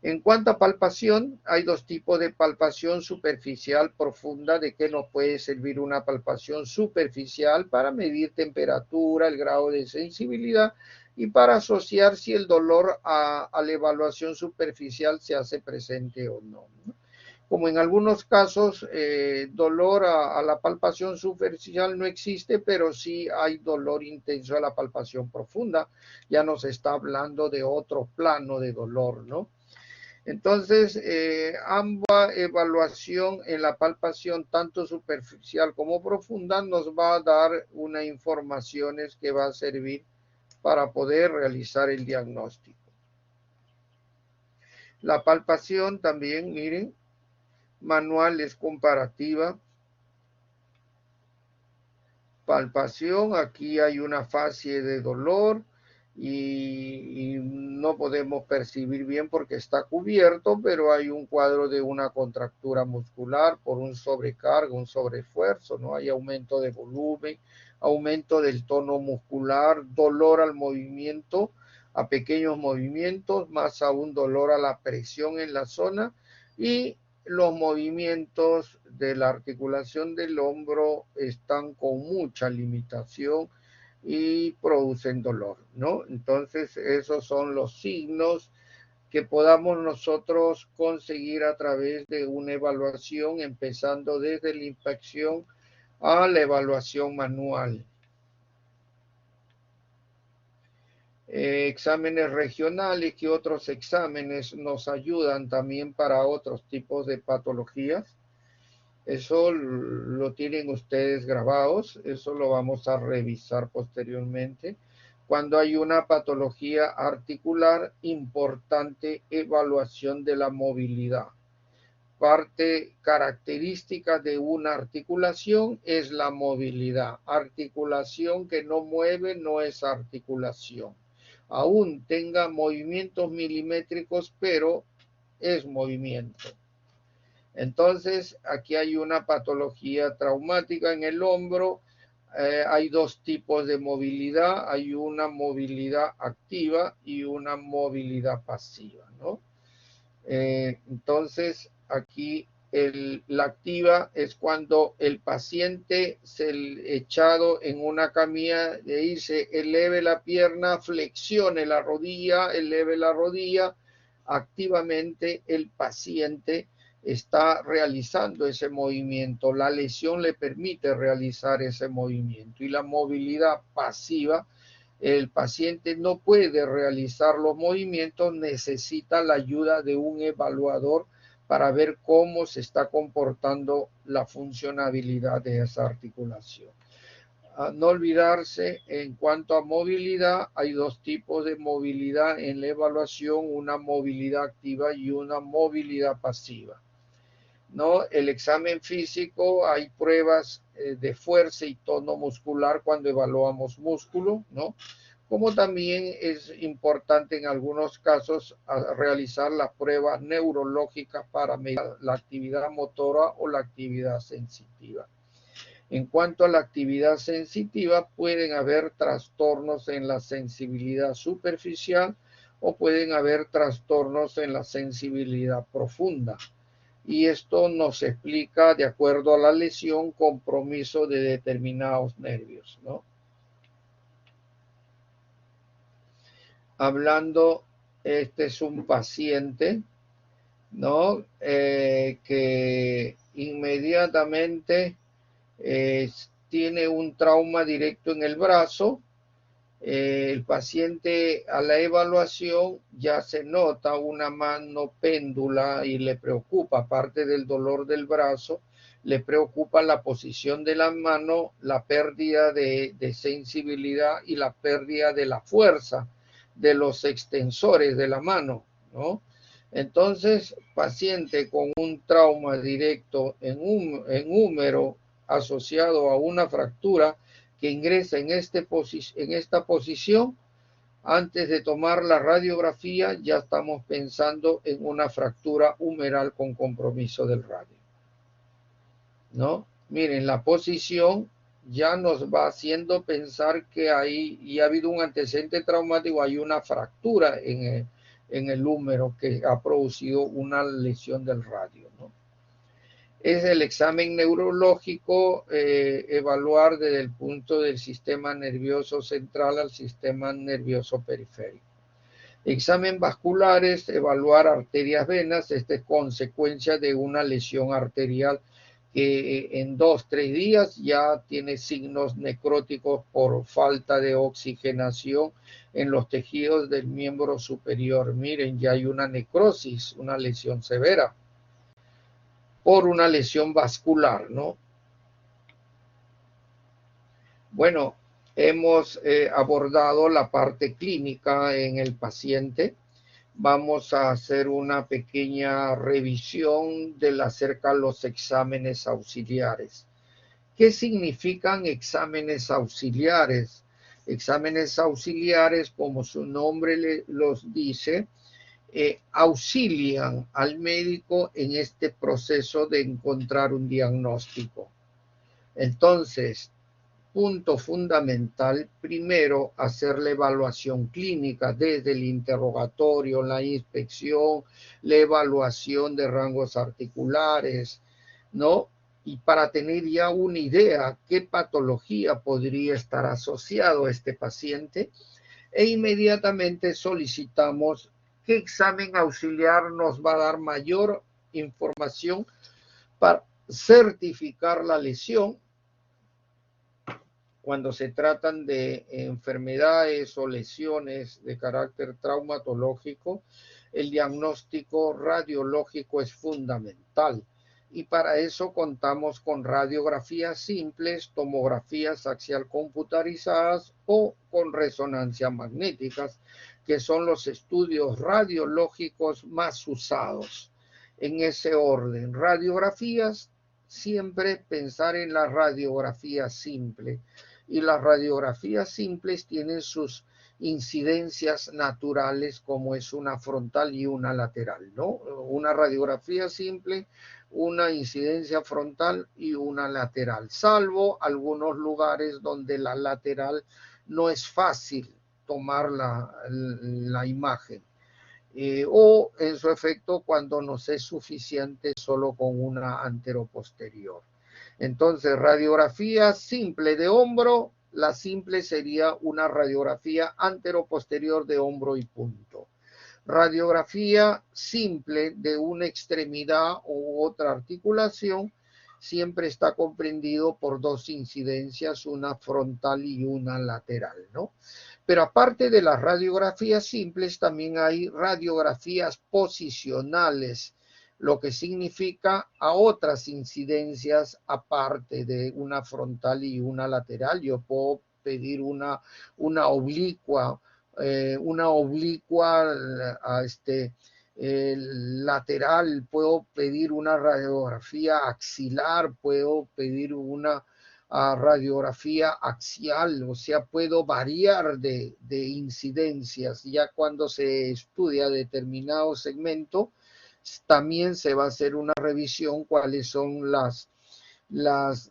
En cuanto a palpación, hay dos tipos de palpación: superficial, profunda. ¿De qué nos puede servir una palpación superficial? Para medir temperatura, el grado de sensibilidad y para asociar si el dolor a la evaluación superficial se hace presente o no. Como en algunos casos, dolor a la palpación superficial no existe, pero sí hay dolor intenso a la palpación profunda. Ya nos está hablando de otro plano de dolor, ¿no? Entonces, ambas evaluación en la palpación, tanto superficial como profunda, nos va a dar unas informaciones que va a servir para poder realizar el diagnóstico. La palpación también, miren, manual es comparativa. Palpación, aquí hay una fase de dolor y no podemos percibir bien porque está cubierto, pero hay un cuadro de una contractura muscular por un sobrecargo, un sobreesfuerzo, ¿no? Hay aumento de volumen, aumento del tono muscular, dolor al movimiento, a pequeños movimientos, más aún dolor a la presión en la zona, y los movimientos de la articulación del hombro están con mucha limitación y producen dolor, ¿no? Entonces, esos son los signos que podamos nosotros conseguir a través de una evaluación, empezando desde la inspección a la evaluación manual. Exámenes regionales, que otros exámenes nos ayudan también para otros tipos de patologías. Eso lo tienen ustedes grabados, eso lo vamos a revisar posteriormente. Cuando hay una patología articular, importante evaluación de la movilidad. Parte característica de una articulación es la movilidad. Articulación que no mueve no es articulación. Aún tenga movimientos milimétricos, pero es movimiento. Entonces, aquí hay una patología traumática en el hombro. Hay dos tipos de movilidad. Hay una movilidad activa y una movilidad pasiva, ¿no? Entonces, aquí la activa es cuando el paciente echado en una camilla le dice eleve la pierna, flexione la rodilla, eleve la rodilla. Activamente el paciente está realizando ese movimiento. La lesión le permite realizar ese movimiento. Y la movilidad pasiva, el paciente no puede realizar los movimientos, necesita la ayuda de un evaluador para ver cómo se está comportando la funcionabilidad de esa articulación. No olvidarse, en cuanto a movilidad, hay dos tipos de movilidad en la evaluación: una movilidad activa y una movilidad pasiva, ¿no? El examen físico, hay pruebas de fuerza y tono muscular cuando evaluamos músculo, ¿no? Como también es importante en algunos casos realizar las pruebas neurológicas para medir la actividad motora o la actividad sensitiva. En cuanto a la actividad sensitiva, pueden haber trastornos en la sensibilidad superficial o pueden haber trastornos en la sensibilidad profunda. Y esto nos explica, de acuerdo a la lesión, compromiso de determinados nervios, ¿no? Hablando, este es un paciente, ¿no? Que inmediatamente tiene un trauma directo en el brazo. El paciente, a la evaluación, ya se nota una mano péndula y le preocupa, aparte del dolor del brazo, le preocupa la posición de la mano, la pérdida de sensibilidad y la pérdida de la fuerza de los extensores de la mano, ¿no? Entonces, paciente con un trauma directo en húmero asociado a una fractura que ingresa en esta posición, antes de tomar la radiografía ya estamos pensando en una fractura humeral con compromiso del radio, ¿no? Miren, la posición ya nos va haciendo pensar que ahí ya ha habido un antecedente traumático, hay una fractura en en el húmero que ha producido una lesión del radio, ¿no? Es el examen neurológico, evaluar desde el punto del sistema nervioso central al sistema nervioso periférico. Examen vascular es evaluar arterias, venas. Esta es consecuencia de una lesión arterial que en 2-3 días ya tiene signos necróticos por falta de oxigenación en los tejidos del miembro superior. Miren, ya hay una necrosis, una lesión severa por una lesión vascular, ¿no? Bueno, hemos abordado la parte clínica en el paciente. Vamos a hacer una pequeña revisión acerca de los exámenes auxiliares. ¿Qué significan exámenes auxiliares? Exámenes auxiliares, como su nombre los dice, auxilian al médico en este proceso de encontrar un diagnóstico. Entonces, punto fundamental, primero, hacer la evaluación clínica desde el interrogatorio, la inspección, la evaluación de rangos articulares, ¿no? Y para tener ya una idea qué patología podría estar asociado a este paciente, e inmediatamente solicitamos qué examen auxiliar nos va a dar mayor información para certificar la lesión. Cuando se tratan de enfermedades o lesiones de carácter traumatológico, el diagnóstico radiológico es fundamental. Y para eso contamos con radiografías simples, tomografías axial computarizadas o con resonancia magnéticas, que son los estudios radiológicos más usados. En ese orden, radiografías, siempre pensar en la radiografía simple. Y las radiografías simples tienen sus incidencias naturales, como es una frontal y una lateral, ¿no? Una radiografía simple, una incidencia frontal y una lateral, salvo algunos lugares donde la lateral no es fácil tomar la imagen. O en su efecto cuando nos es suficiente solo con una anteroposterior. Entonces, radiografía simple de hombro, la simple sería una radiografía anteroposterior de hombro y punto. Radiografía simple de una extremidad u otra articulación siempre está comprendido por dos incidencias, una frontal y una lateral, ¿no? Pero aparte de las radiografías simples, también hay radiografías posicionales, lo que significa a otras incidencias aparte de una frontal y una lateral. Yo puedo pedir una oblicua, lateral, puedo pedir una radiografía axilar, puedo pedir una radiografía axial, o sea, puedo variar de incidencias. Ya cuando se estudia determinado segmento, también se va a hacer una revisión cuáles son las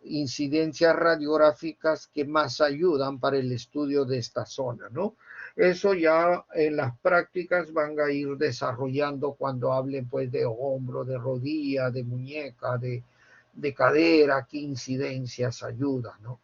incidencias radiográficas que más ayudan para el estudio de esta zona, ¿no? Eso ya en las prácticas van a ir desarrollando cuando hablen pues de hombro, de rodilla, de muñeca, de cadera, qué incidencias ayudan, ¿no?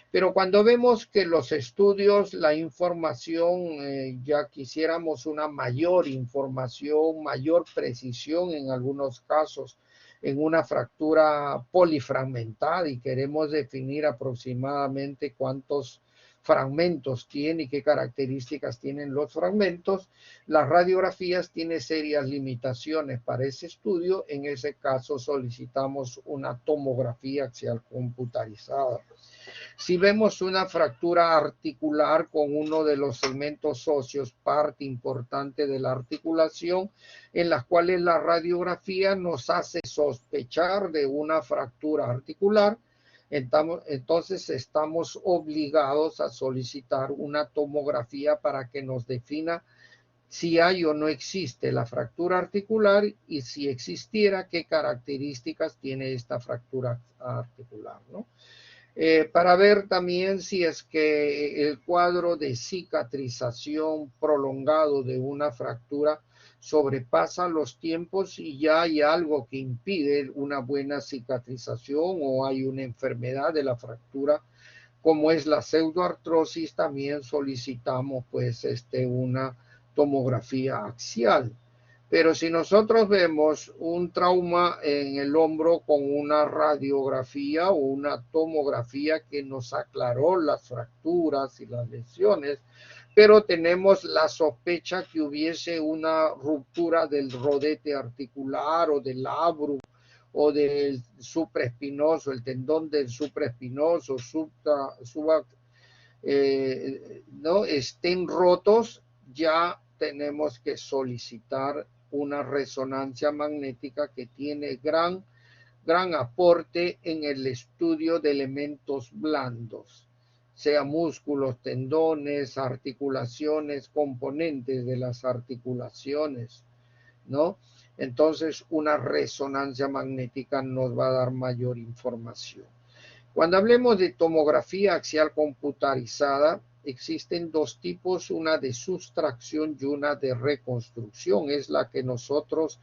Pero cuando vemos que los estudios, la información, ya quisiéramos una mayor información, mayor precisión en algunos casos, en una fractura polifragmentada y queremos definir aproximadamente cuántos fragmentos tiene y qué características tienen los fragmentos, las radiografías tienen serias limitaciones para ese estudio. En ese caso solicitamos una tomografía axial computarizada. Si vemos una fractura articular con uno de los segmentos óseos, parte importante de la articulación, en las cuales la radiografía nos hace sospechar de una fractura articular, entonces estamos obligados a solicitar una tomografía para que nos defina si hay o no existe la fractura articular y si existiera, qué características tiene esta fractura articular, ¿no? para ver también si es que el cuadro de cicatrización prolongado de una fractura sobrepasa los tiempos y ya hay algo que impide una buena cicatrización o hay una enfermedad de la fractura, como es la pseudoartrosis. También solicitamos pues una tomografía axial. Pero si nosotros vemos un trauma en el hombro con una radiografía o una tomografía que nos aclaró las fracturas y las lesiones, pero tenemos la sospecha que hubiese una ruptura del rodete articular o del labrum o del supraespinoso, el tendón del supraespinoso, no estén rotos, ya tenemos que solicitar una resonancia magnética que tiene gran aporte en el estudio de elementos blandos, sea músculos, tendones, articulaciones, componentes de las articulaciones, ¿no? Entonces, una resonancia magnética nos va a dar mayor información. Cuando hablemos de tomografía axial computarizada, existen dos tipos, una de sustracción y una de reconstrucción. Es la que nosotros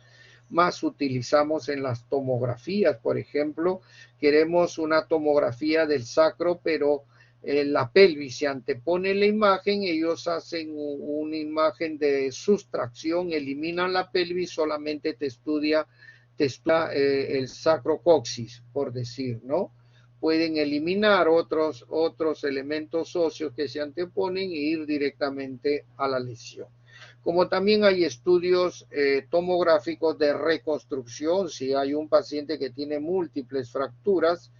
más utilizamos en las tomografías. Por ejemplo, queremos una tomografía del sacro, pero la pelvis se antepone la imagen, ellos hacen una imagen de sustracción, eliminan la pelvis, solamente te estudia el sacrocoxis, por decir, ¿no? Pueden eliminar otros elementos óseos que se anteponen e ir directamente a la lesión. Como también hay estudios tomográficos de reconstrucción, si hay un paciente que tiene múltiples fracturas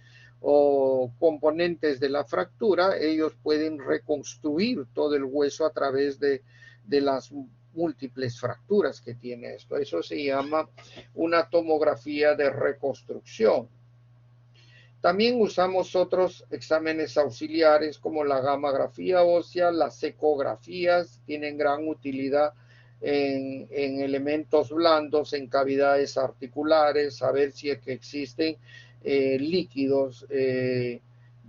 o componentes de la fractura, ellos pueden reconstruir todo el hueso a través de las múltiples fracturas que tiene esto. Eso se llama una tomografía de reconstrucción. También usamos otros exámenes auxiliares como la gammagrafía ósea, las ecografías tienen gran utilidad en elementos blandos, en cavidades articulares, saber si es que existen líquidos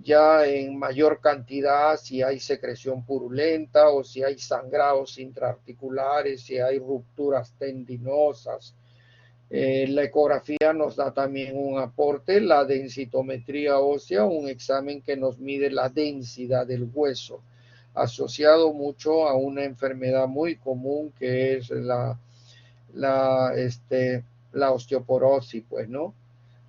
ya en mayor cantidad, si hay secreción purulenta o si hay sangrados intraarticulares, si hay rupturas tendinosas. La ecografía nos da también un aporte, la densitometría ósea, un examen que nos mide la densidad del hueso, asociado mucho a una enfermedad muy común que es la osteoporosis, pues, ¿no?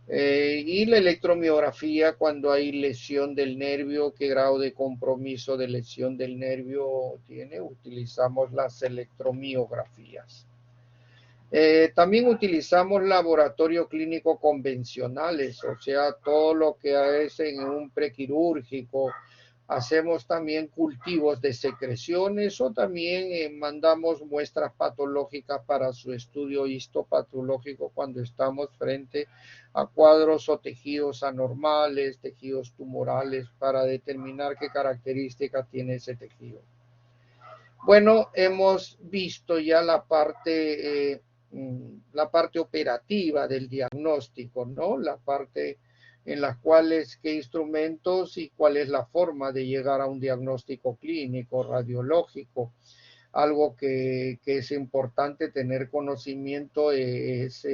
Y la electromiografía cuando hay lesión del nervio, qué grado de compromiso de lesión del nervio tiene, utilizamos las electromiografías. También utilizamos laboratorio clínico convencionales, o sea, todo lo que es en un prequirúrgico. Hacemos también cultivos de secreciones o también mandamos muestras patológicas para su estudio histopatológico cuando estamos frente a cuadros o tejidos anormales, tejidos tumorales, para determinar qué características tiene ese tejido. Bueno, hemos visto ya la parte operativa del diagnóstico, ¿no? La parte en las cuales qué instrumentos y cuál es la forma de llegar a un diagnóstico clínico, radiológico. Algo que es importante tener conocimiento es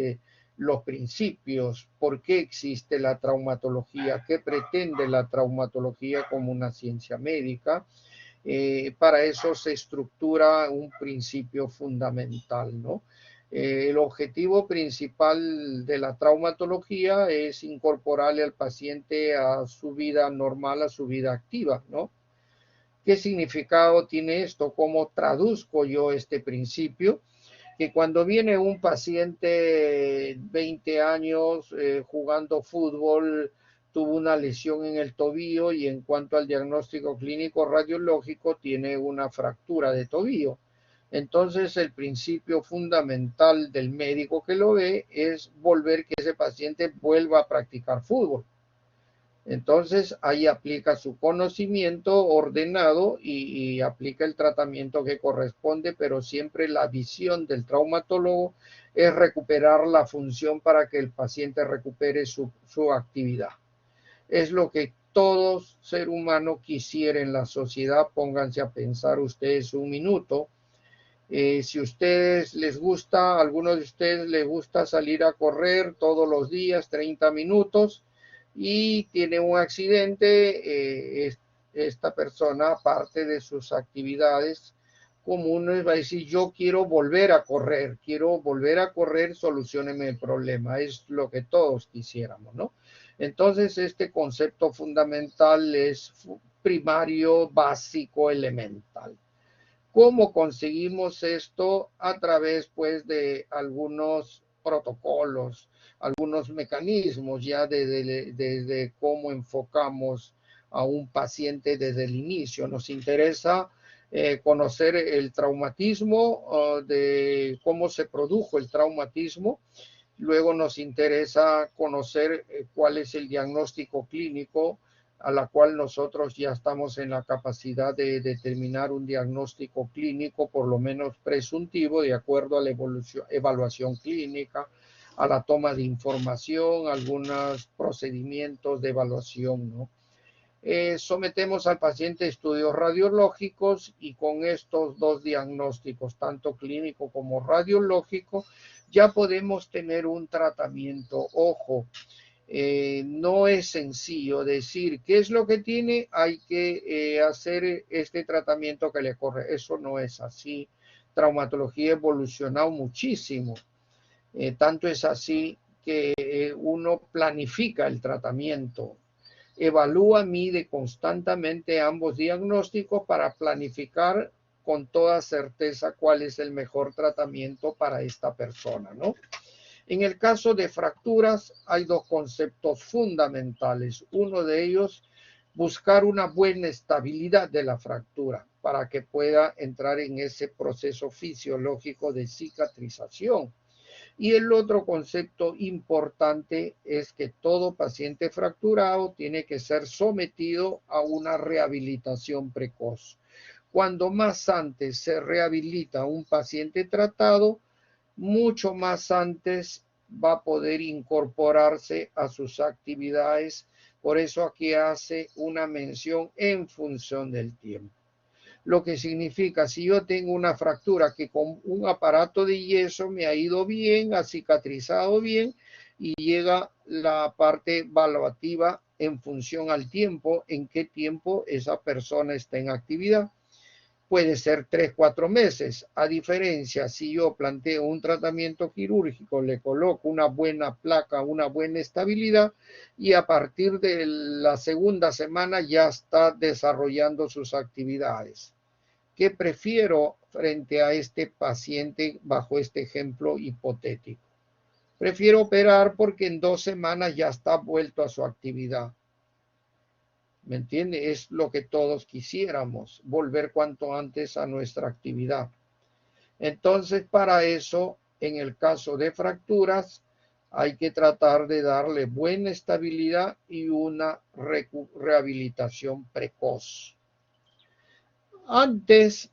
los principios, por qué existe la traumatología, qué pretende la traumatología como una ciencia médica. Para eso se estructura un principio fundamental, ¿no? El objetivo principal de la traumatología es incorporarle al paciente a su vida normal, a su vida activa, ¿no? ¿Qué significado tiene esto? ¿Cómo traduzco yo este principio? Que cuando viene un paciente 20 años jugando fútbol, tuvo una lesión en el tobillo y en cuanto al diagnóstico clínico radiológico tiene una fractura de tobillo. Entonces el principio fundamental del médico que lo ve es volver que ese paciente vuelva a practicar fútbol. Entonces ahí aplica su conocimiento ordenado y aplica el tratamiento que corresponde, pero siempre la visión del traumatólogo es recuperar la función para que el paciente recupere su actividad. Es lo que todo ser humano quisiera en la sociedad. Pónganse a pensar ustedes un minuto. Si a ustedes les gusta, a algunos de ustedes les gusta salir a correr todos los días 30 minutos y tiene un accidente, esta persona, aparte de sus actividades comunes, va a decir: yo quiero volver a correr, solucióneme el problema. Es lo que todos quisiéramos, ¿no? Entonces, este concepto fundamental es primario, básico, elemental. ¿Cómo conseguimos esto? A través, pues, de algunos protocolos, algunos mecanismos ya desde cómo enfocamos a un paciente desde el inicio. Nos interesa conocer el traumatismo, de cómo se produjo el traumatismo. Luego nos interesa conocer cuál es el diagnóstico clínico, a la cual nosotros ya estamos en la capacidad de determinar un diagnóstico clínico, por lo menos presuntivo, de acuerdo a la evaluación clínica, a la toma de información, algunos procedimientos de evaluación, ¿no? Sometemos al paciente a estudios radiológicos y con estos dos diagnósticos, tanto clínico como radiológico, ya podemos tener un tratamiento. Ojo, no es sencillo decir qué es lo que tiene, hay que hacer este tratamiento que le corre. Eso no es así. Traumatología ha evolucionado muchísimo. Tanto es así que uno planifica el tratamiento. Evalúa, mide constantemente ambos diagnósticos para planificar con toda certeza cuál es el mejor tratamiento para esta persona, ¿no? En el caso de fracturas hay dos conceptos fundamentales. Uno de ellos, buscar una buena estabilidad de la fractura para que pueda entrar en ese proceso fisiológico de cicatrización. Y el otro concepto importante es que todo paciente fracturado tiene que ser sometido a una rehabilitación precoz. Cuando más antes se rehabilita un paciente tratado, mucho más antes va a poder incorporarse a sus actividades. Por eso aquí hace una mención en función del tiempo. Lo que significa, si yo tengo una fractura que con un aparato de yeso me ha ido bien, ha cicatrizado bien, y llega la parte evaluativa en función al tiempo, en qué tiempo esa persona está en actividad. Puede ser 3, 4 meses. A diferencia, si yo planteo un tratamiento quirúrgico, le coloco una buena placa, una buena estabilidad, y a partir de la segunda semana ya está desarrollando sus actividades. ¿Qué prefiero frente a este paciente bajo este ejemplo hipotético? Prefiero operar porque en 2 semanas ya está vuelto a su actividad. ¿Me entiende? Es lo que todos quisiéramos, volver cuanto antes a nuestra actividad. Entonces, para eso, en el caso de fracturas, hay que tratar de darle buena estabilidad y una rehabilitación precoz. Antes,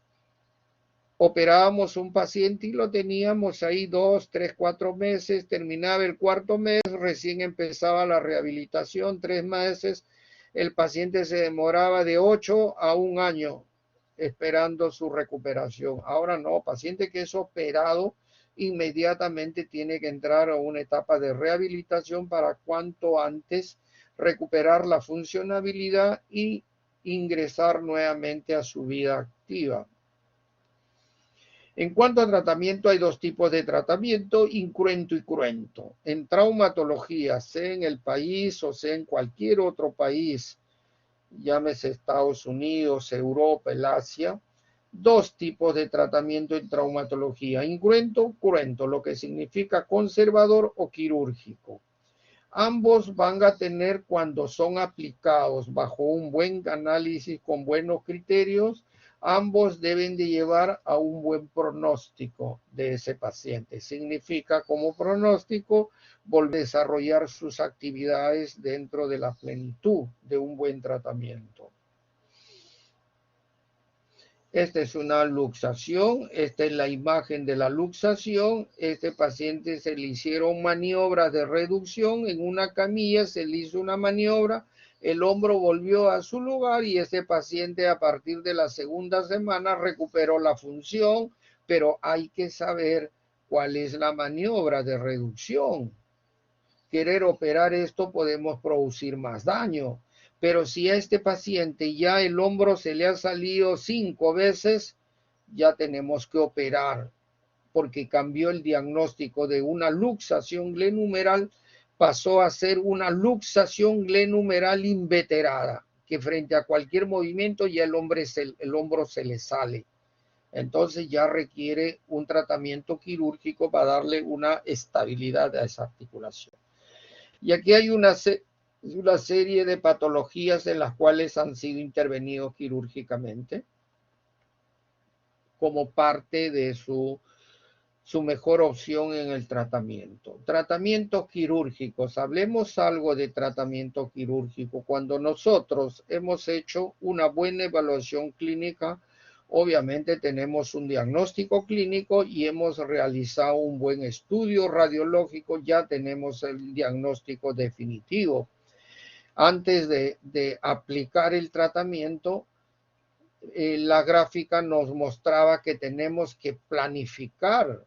operábamos un paciente y lo teníamos ahí 2, 3, 4 meses, terminaba el 4.º mes, recién empezaba la rehabilitación, 3 meses, el paciente se demoraba de 8 a 1 año esperando su recuperación. Ahora no, paciente que es operado inmediatamente tiene que entrar a una etapa de rehabilitación para cuanto antes recuperar la funcionabilidad y ingresar nuevamente a su vida activa. En cuanto a tratamiento, hay dos tipos de tratamiento, incruento y cruento. En traumatología, sea en el país o sea en cualquier otro país, llámese Estados Unidos, Europa, el Asia, dos tipos de tratamiento en traumatología, incruento, cruento, lo que significa conservador o quirúrgico. Ambos van a tener, cuando son aplicados bajo un buen análisis con buenos criterios, ambos deben de llevar a un buen pronóstico de ese paciente. Significa, como pronóstico, volver a desarrollar sus actividades dentro de la plenitud de un buen tratamiento. Esta es una luxación, esta es la imagen de la luxación. Este paciente se le hicieron maniobras de reducción en una camilla, se le hizo una maniobra el hombro volvió a su lugar y este paciente a partir de la segunda semana recuperó la función, pero hay que saber cuál es la maniobra de reducción. Querer operar esto podemos producir más daño, pero si a este paciente ya el hombro se le ha salido 5 veces, ya tenemos que operar porque cambió el diagnóstico de una luxación glenumeral, pasó a ser una luxación glenumeral inveterada, que frente a cualquier movimiento ya el hombro se le sale. Entonces ya requiere un tratamiento quirúrgico para darle una estabilidad a esa articulación. Y aquí hay una serie de patologías en las cuales han sido intervenidos quirúrgicamente como parte de su mejor opción en el tratamiento. Tratamientos quirúrgicos. Hablemos algo de tratamiento quirúrgico. Cuando nosotros hemos hecho una buena evaluación clínica, obviamente tenemos un diagnóstico clínico y hemos realizado un buen estudio radiológico, ya tenemos el diagnóstico definitivo. Antes de aplicar el tratamiento, la gráfica nos mostraba que tenemos que planificar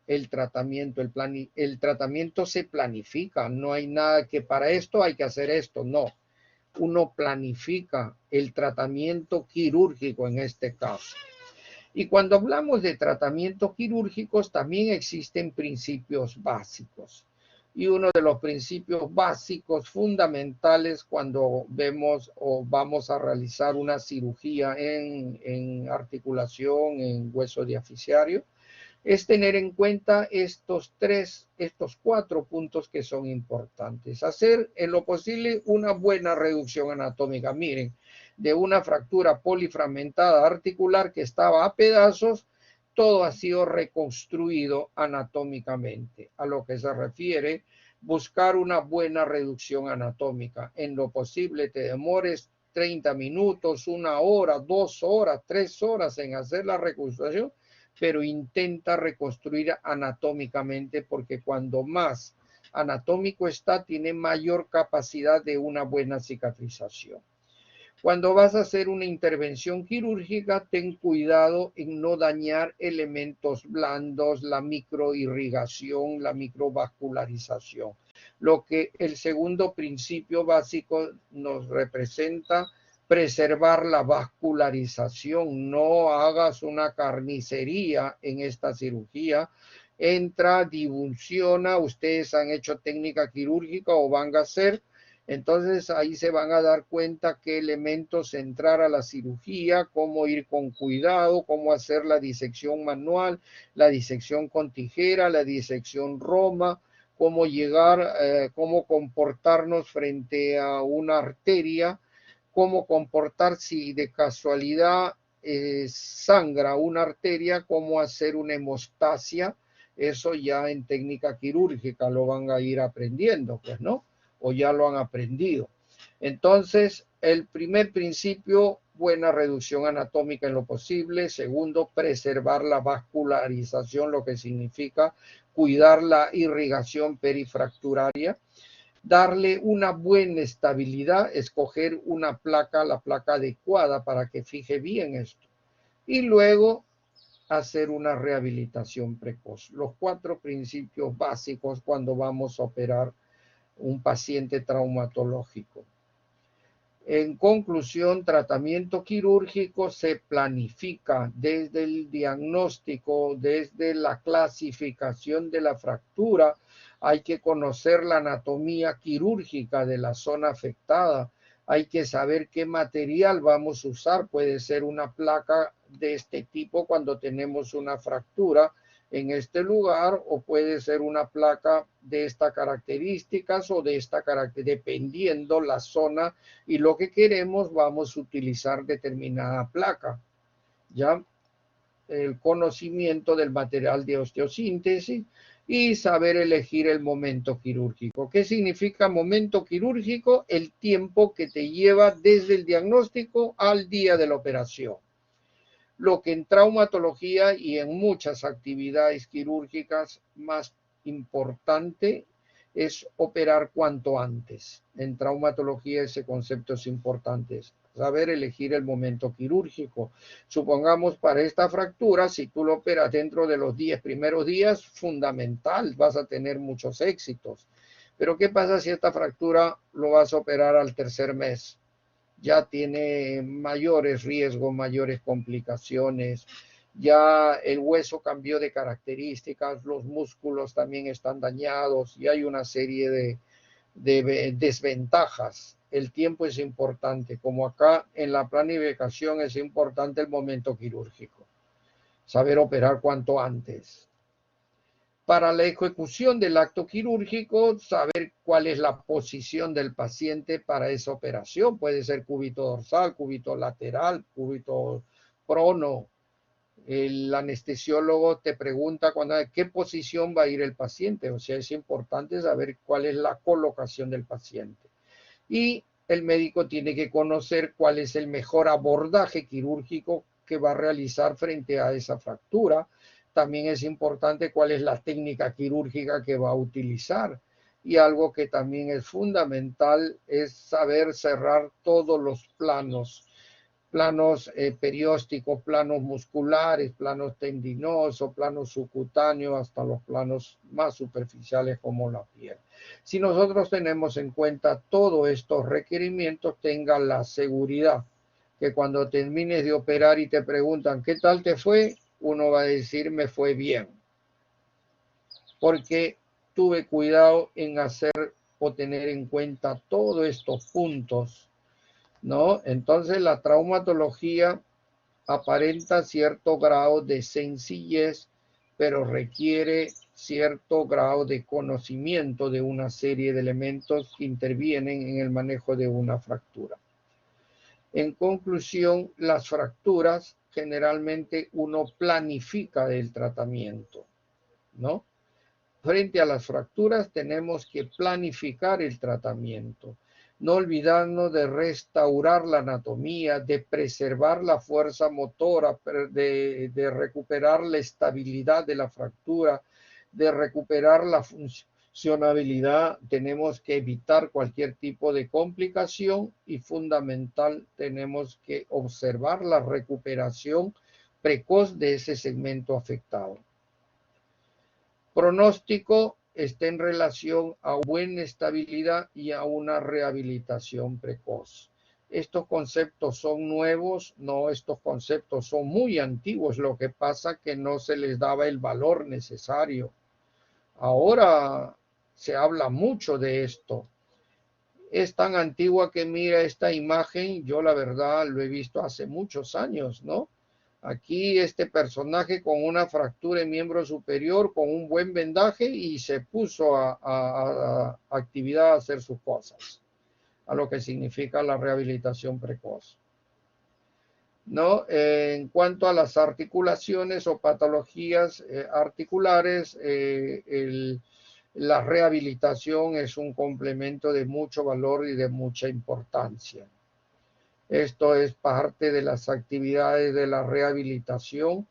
el tratamiento. El tratamiento se planifica, no hay nada que para esto hay que hacer esto, no. Uno planifica el tratamiento quirúrgico en este caso. Y cuando hablamos de tratamientos quirúrgicos también existen principios básicos. Y uno de los principios básicos fundamentales cuando vemos o vamos a realizar una cirugía en articulación, en hueso diaficiario, es tener en cuenta estos 4 puntos que son importantes. Hacer en lo posible una buena reducción anatómica. Miren, de una fractura polifragmentada articular que estaba a pedazos, todo ha sido reconstruido anatómicamente. A lo que se refiere, buscar una buena reducción anatómica. En lo posible te demores 30 minutos, 1 hora, 2 horas, 3 horas en hacer la reconstrucción, pero intenta reconstruir anatómicamente porque cuando más anatómico está, tiene mayor capacidad de una buena cicatrización. Cuando vas a hacer una intervención quirúrgica, ten cuidado en no dañar elementos blandos, la microirrigación, la microvascularización. Lo que el segundo principio básico nos representa, preservar la vascularización. No hagas una carnicería en esta cirugía. Entra, divulsiona, ustedes han hecho técnica quirúrgica o van a hacer. Entonces ahí se van a dar cuenta qué elementos entrar a la cirugía, cómo ir con cuidado, cómo hacer la disección manual, la disección con tijera, la disección roma, cómo llegar, cómo comportarnos frente a una arteria, cómo comportar si de casualidad sangra una arteria, cómo hacer una hemostasia. Eso ya en técnica quirúrgica lo van a ir aprendiendo, pues, ¿no? O ya lo han aprendido. Entonces, el primer principio, buena reducción anatómica en lo posible. Segundo, preservar la vascularización, lo que significa cuidar la irrigación perifracturaria. Darle una buena estabilidad, escoger una placa, la placa adecuada para que fije bien esto. Y luego hacer una rehabilitación precoz. Los 4 principios básicos cuando vamos a operar un paciente traumatológico. En conclusión, tratamiento quirúrgico se planifica desde el diagnóstico, desde la clasificación de la fractura. Hay que conocer la anatomía quirúrgica de la zona afectada. Hay que saber qué material vamos a usar. Puede ser una placa de este tipo cuando tenemos una fractura en este lugar, o puede ser una placa de estas características o de esta característica, dependiendo la zona y lo que queremos, vamos a utilizar determinada placa. Ya el conocimiento del material de osteosíntesis y saber elegir el momento quirúrgico. ¿Qué significa momento quirúrgico? El tiempo que te lleva desde el diagnóstico al día de la operación. Lo que en traumatología y en muchas actividades quirúrgicas más importante es operar cuanto antes. En traumatología ese concepto es importante, saber elegir el momento quirúrgico. Supongamos para esta fractura, si tú lo operas dentro de los 10 primeros días, fundamental, vas a tener muchos éxitos. Pero ¿qué pasa si esta fractura lo vas a operar al tercer mes? Ya tiene mayores riesgos, mayores complicaciones, ya el hueso cambió de características, los músculos también están dañados y hay una serie de desventajas. El tiempo es importante, como acá en la planificación es importante el momento quirúrgico, saber operar cuanto antes. Para la ejecución del acto quirúrgico, saber cuál es la posición del paciente para esa operación. Puede ser cúbito dorsal, cúbito lateral, cúbito prono. El anestesiólogo te pregunta qué posición va a ir el paciente. O sea, es importante saber cuál es la colocación del paciente. Y el médico tiene que conocer cuál es el mejor abordaje quirúrgico que va a realizar frente a esa fractura. También es importante cuál es la técnica quirúrgica que va a utilizar. Y algo que también es fundamental es saber cerrar todos los planos periósticos, planos musculares, planos tendinosos, planos subcutáneos, hasta los planos más superficiales como la piel. Si nosotros tenemos en cuenta todos estos requerimientos, tenga la seguridad que cuando termines de operar y te preguntan ¿qué tal te fue? Uno va a decir me fue bien, porque tuve cuidado en hacer o tener en cuenta todos estos puntos, ¿no? Entonces la traumatología aparenta cierto grado de sencillez, pero requiere cierto grado de conocimiento de una serie de elementos que intervienen en el manejo de una fractura. En conclusión, las fracturas generalmente uno planifica el tratamiento, ¿no? Frente a las fracturas tenemos que planificar el tratamiento, no olvidarnos de restaurar la anatomía, de preservar la fuerza motora, de recuperar la estabilidad de la fractura, de recuperar la funcionabilidad. Tenemos que evitar cualquier tipo de complicación y fundamental, tenemos que observar la recuperación precoz de ese segmento afectado. Pronóstico está en relación a buena estabilidad y a una rehabilitación precoz. Estos conceptos son nuevos, no, estos conceptos son muy antiguos, lo que pasa que no se les daba el valor necesario. Ahora se habla mucho de esto. Es tan antigua que mira esta imagen, yo la verdad lo he visto hace muchos años, ¿no? Aquí este personaje con una fractura en miembro superior, con un buen vendaje y se puso a actividad a hacer sus cosas, a lo que significa la rehabilitación precoz, ¿no? En cuanto a las articulaciones o patologías articulares, la rehabilitación es un complemento de mucho valor y de mucha importancia. Esto es parte de las actividades de la rehabilitación.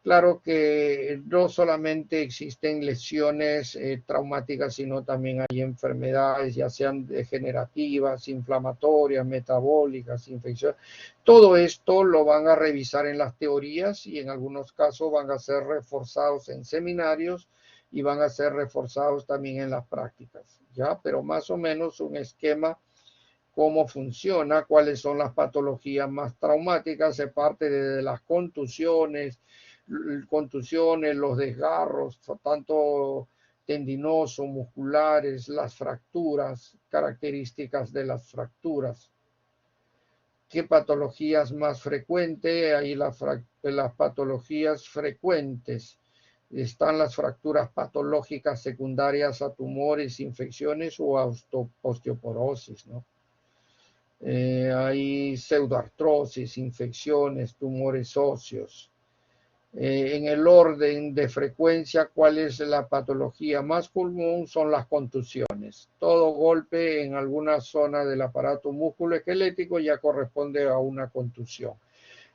Claro que no solamente existen lesiones traumáticas, sino también hay enfermedades, ya sean degenerativas, inflamatorias, metabólicas, infecciones. Todo esto lo van a revisar en las teorías y en algunos casos van a ser reforzados en seminarios y van a ser reforzados también en las prácticas, ¿ya? Pero más o menos un esquema cómo funciona, cuáles son las patologías más traumáticas, se parte de las contusiones, los desgarros, tanto tendinosos, musculares, las fracturas, características de las fracturas. ¿Qué patologías más frecuentes? Ahí las patologías frecuentes. Están las fracturas patológicas secundarias a tumores, infecciones o a osteoporosis, ¿no? Hay pseudoartrosis, infecciones, tumores óseos. En el orden de frecuencia, ¿cuál es la patología más común? Son las contusiones. Todo golpe en alguna zona del aparato musculoesquelético ya corresponde a una contusión.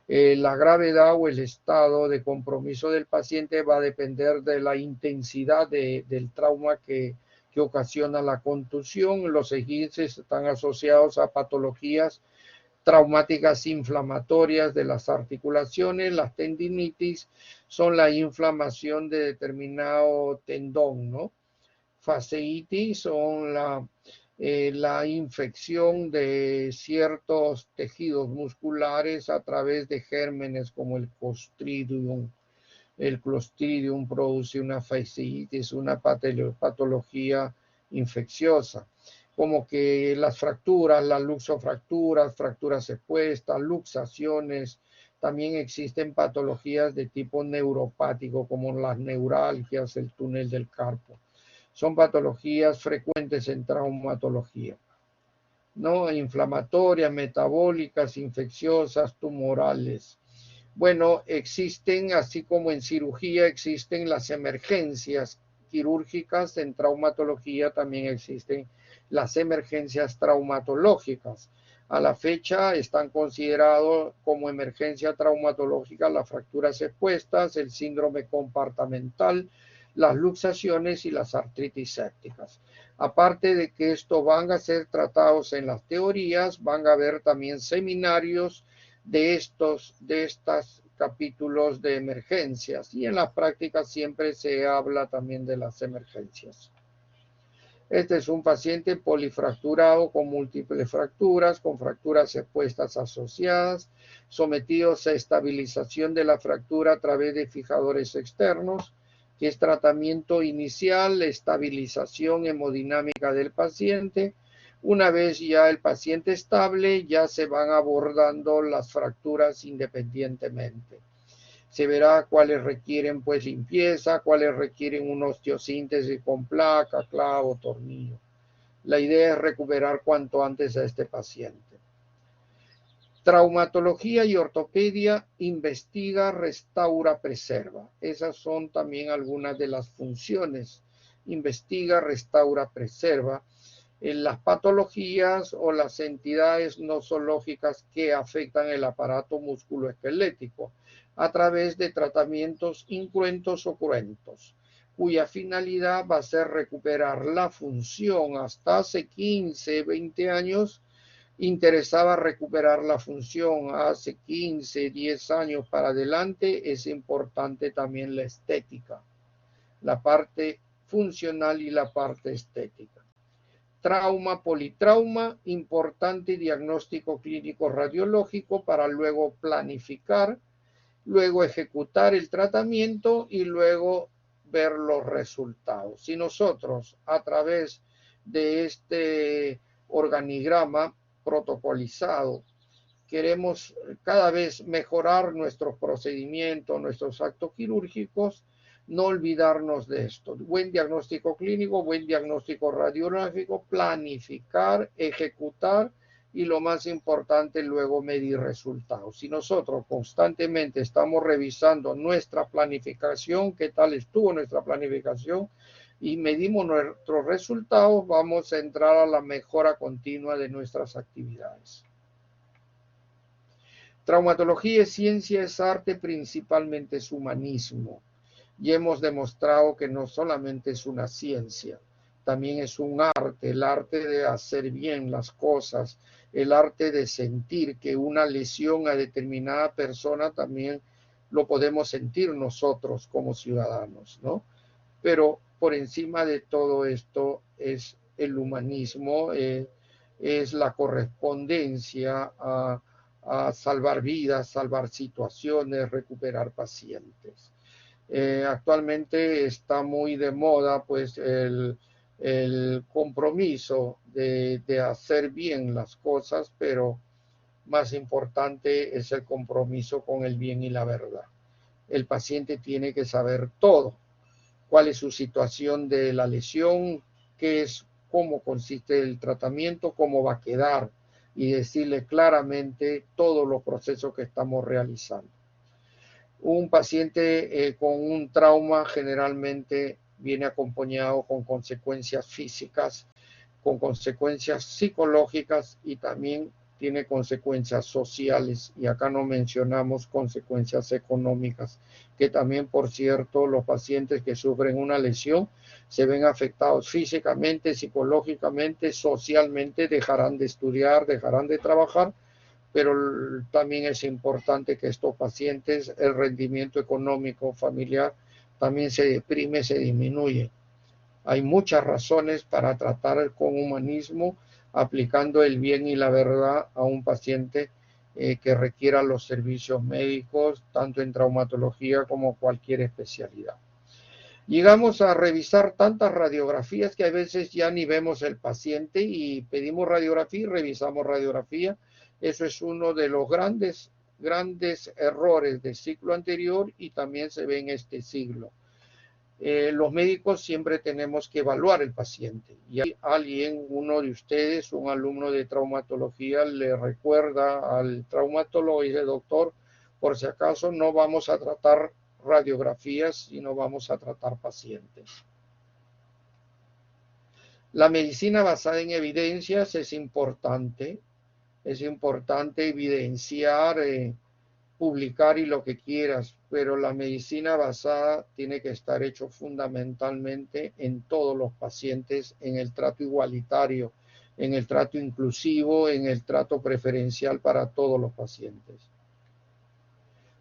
La gravedad o el estado de compromiso del paciente va a depender de la intensidad del trauma que que ocasiona la contusión. Los esguinces están asociados a patologías traumáticas inflamatorias de las articulaciones. Las tendinitis son la inflamación de determinado tendón, ¿no? Fasciitis son la infección de ciertos tejidos musculares a través de gérmenes como el Clostridium. El Clostridium produce una fasciitis, una patología infecciosa, como que las fracturas, las luxofracturas, fracturas expuestas, luxaciones. También existen patologías de tipo neuropático, como las neuralgias, el túnel del carpo. Son patologías frecuentes en traumatología, ¿no? Inflamatorias, metabólicas, infecciosas, tumorales. Bueno, existen, así como en cirugía existen las emergencias quirúrgicas, en traumatología también existen las emergencias traumatológicas. A la fecha están considerados como emergencia traumatológica las fracturas expuestas, el síndrome compartimental, las luxaciones y las artritis sépticas. Aparte de que estos van a ser tratados en las teorías, van a haber también seminarios de estos capítulos de emergencias, y en la práctica siempre se habla también de las emergencias. Este es un paciente polifracturado con múltiples fracturas, con fracturas expuestas asociadas, sometidos a estabilización de la fractura a través de fijadores externos, que es tratamiento inicial, estabilización hemodinámica del paciente. Una vez ya el paciente estable, ya se van abordando las fracturas independientemente. Se verá cuáles requieren pues limpieza, cuáles requieren una osteosíntesis con placa, clavo, tornillo. La idea es recuperar cuanto antes a este paciente. Traumatología y ortopedia: investiga, restaura, preserva. Esas son también algunas de las funciones. Investiga, restaura, preserva. En las patologías o las entidades nosológicas que afectan el aparato musculoesquelético a través de tratamientos incruentos o cruentos, cuya finalidad va a ser recuperar la función. Hasta hace 15, 20 años interesaba recuperar la función. Hace 15, 10 años para adelante es importante también la estética, la parte funcional y la parte estética. Trauma, politrauma: importante diagnóstico clínico radiológico para luego planificar, luego ejecutar el tratamiento y luego ver los resultados. Si nosotros, a través de este organigrama protocolizado, queremos cada vez mejorar nuestros procedimientos, nuestros actos quirúrgicos, no olvidarnos de esto. Buen diagnóstico clínico, buen diagnóstico radiológico, planificar, ejecutar y, lo más importante, luego medir resultados. Si nosotros constantemente estamos revisando nuestra planificación, qué tal estuvo nuestra planificación, y medimos nuestros resultados, vamos a entrar a la mejora continua de nuestras actividades. Traumatología es ciencia, es arte, principalmente es humanismo. Y hemos demostrado que no solamente es una ciencia, también es un arte, el arte de hacer bien las cosas, el arte de sentir que una lesión a determinada persona también lo podemos sentir nosotros como ciudadanos, ¿no? Pero por encima de todo esto es el humanismo, es la correspondencia a salvar vidas, salvar situaciones, recuperar pacientes. Actualmente está muy de moda pues el compromiso de hacer bien las cosas, pero más importante es el compromiso con el bien y la verdad. El paciente tiene que saber todo: cuál es su situación de la lesión, qué es, cómo consiste el tratamiento, cómo va a quedar, y decirle claramente todos los procesos que estamos realizando. Un paciente con un trauma generalmente viene acompañado con consecuencias físicas, con consecuencias psicológicas y también tiene consecuencias sociales, y acá no mencionamos consecuencias económicas, que también, por cierto, los pacientes que sufren una lesión se ven afectados físicamente, psicológicamente, socialmente, dejarán de estudiar, dejarán de trabajar, pero también es importante que estos pacientes, el rendimiento económico familiar también se deprime, se disminuye. Hay muchas razones para tratar con humanismo, aplicando el bien y la verdad a un paciente que requiera los servicios médicos, tanto en traumatología como cualquier especialidad. Llegamos a revisar tantas radiografías que a veces ya ni vemos el paciente y pedimos radiografía y revisamos radiografía. Eso es uno de los grandes errores del ciclo anterior y también se ve en este siglo. Los médicos siempre tenemos que evaluar el paciente. Y alguien, uno de ustedes, un alumno de traumatología, le recuerda al traumatólogo y dice: doctor, por si acaso no vamos a tratar radiografías, sino vamos a tratar pacientes. La medicina basada en evidencias es importante evidenciar, publicar y lo que quieras, pero la medicina basada tiene que estar hecho fundamentalmente en todos los pacientes, en el trato igualitario, en el trato inclusivo, en el trato preferencial para todos los pacientes.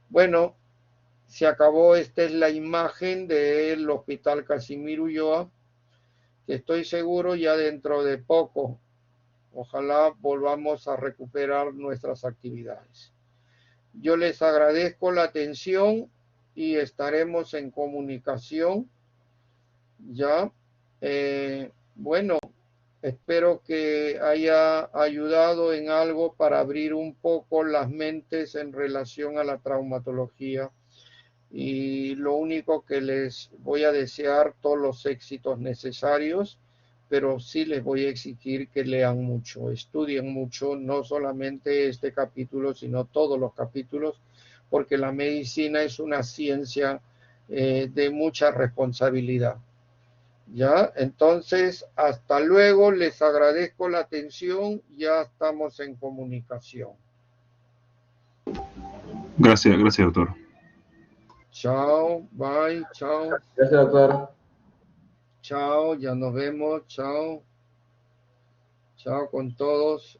Bueno, se acabó. Esta es la imagen del Hospital Casimiro Ulloa, que estoy seguro ya dentro de poco, ojalá volvamos a recuperar nuestras actividades. Yo les agradezco la atención y estaremos en comunicación. Ya, bueno, espero que haya ayudado en algo para abrir un poco las mentes en relación a la traumatología. Y lo único que les voy a desear, todos los éxitos necesarios, pero sí les voy a exigir que lean mucho, estudien mucho, no solamente este capítulo, sino todos los capítulos, porque la medicina es una ciencia de mucha responsabilidad. ¿Ya? Entonces, hasta luego, les agradezco la atención, ya estamos en comunicación. Gracias, doctor. Chao, bye, chao. Gracias, doctor. Chao, ya nos vemos, chao. Chao con todos.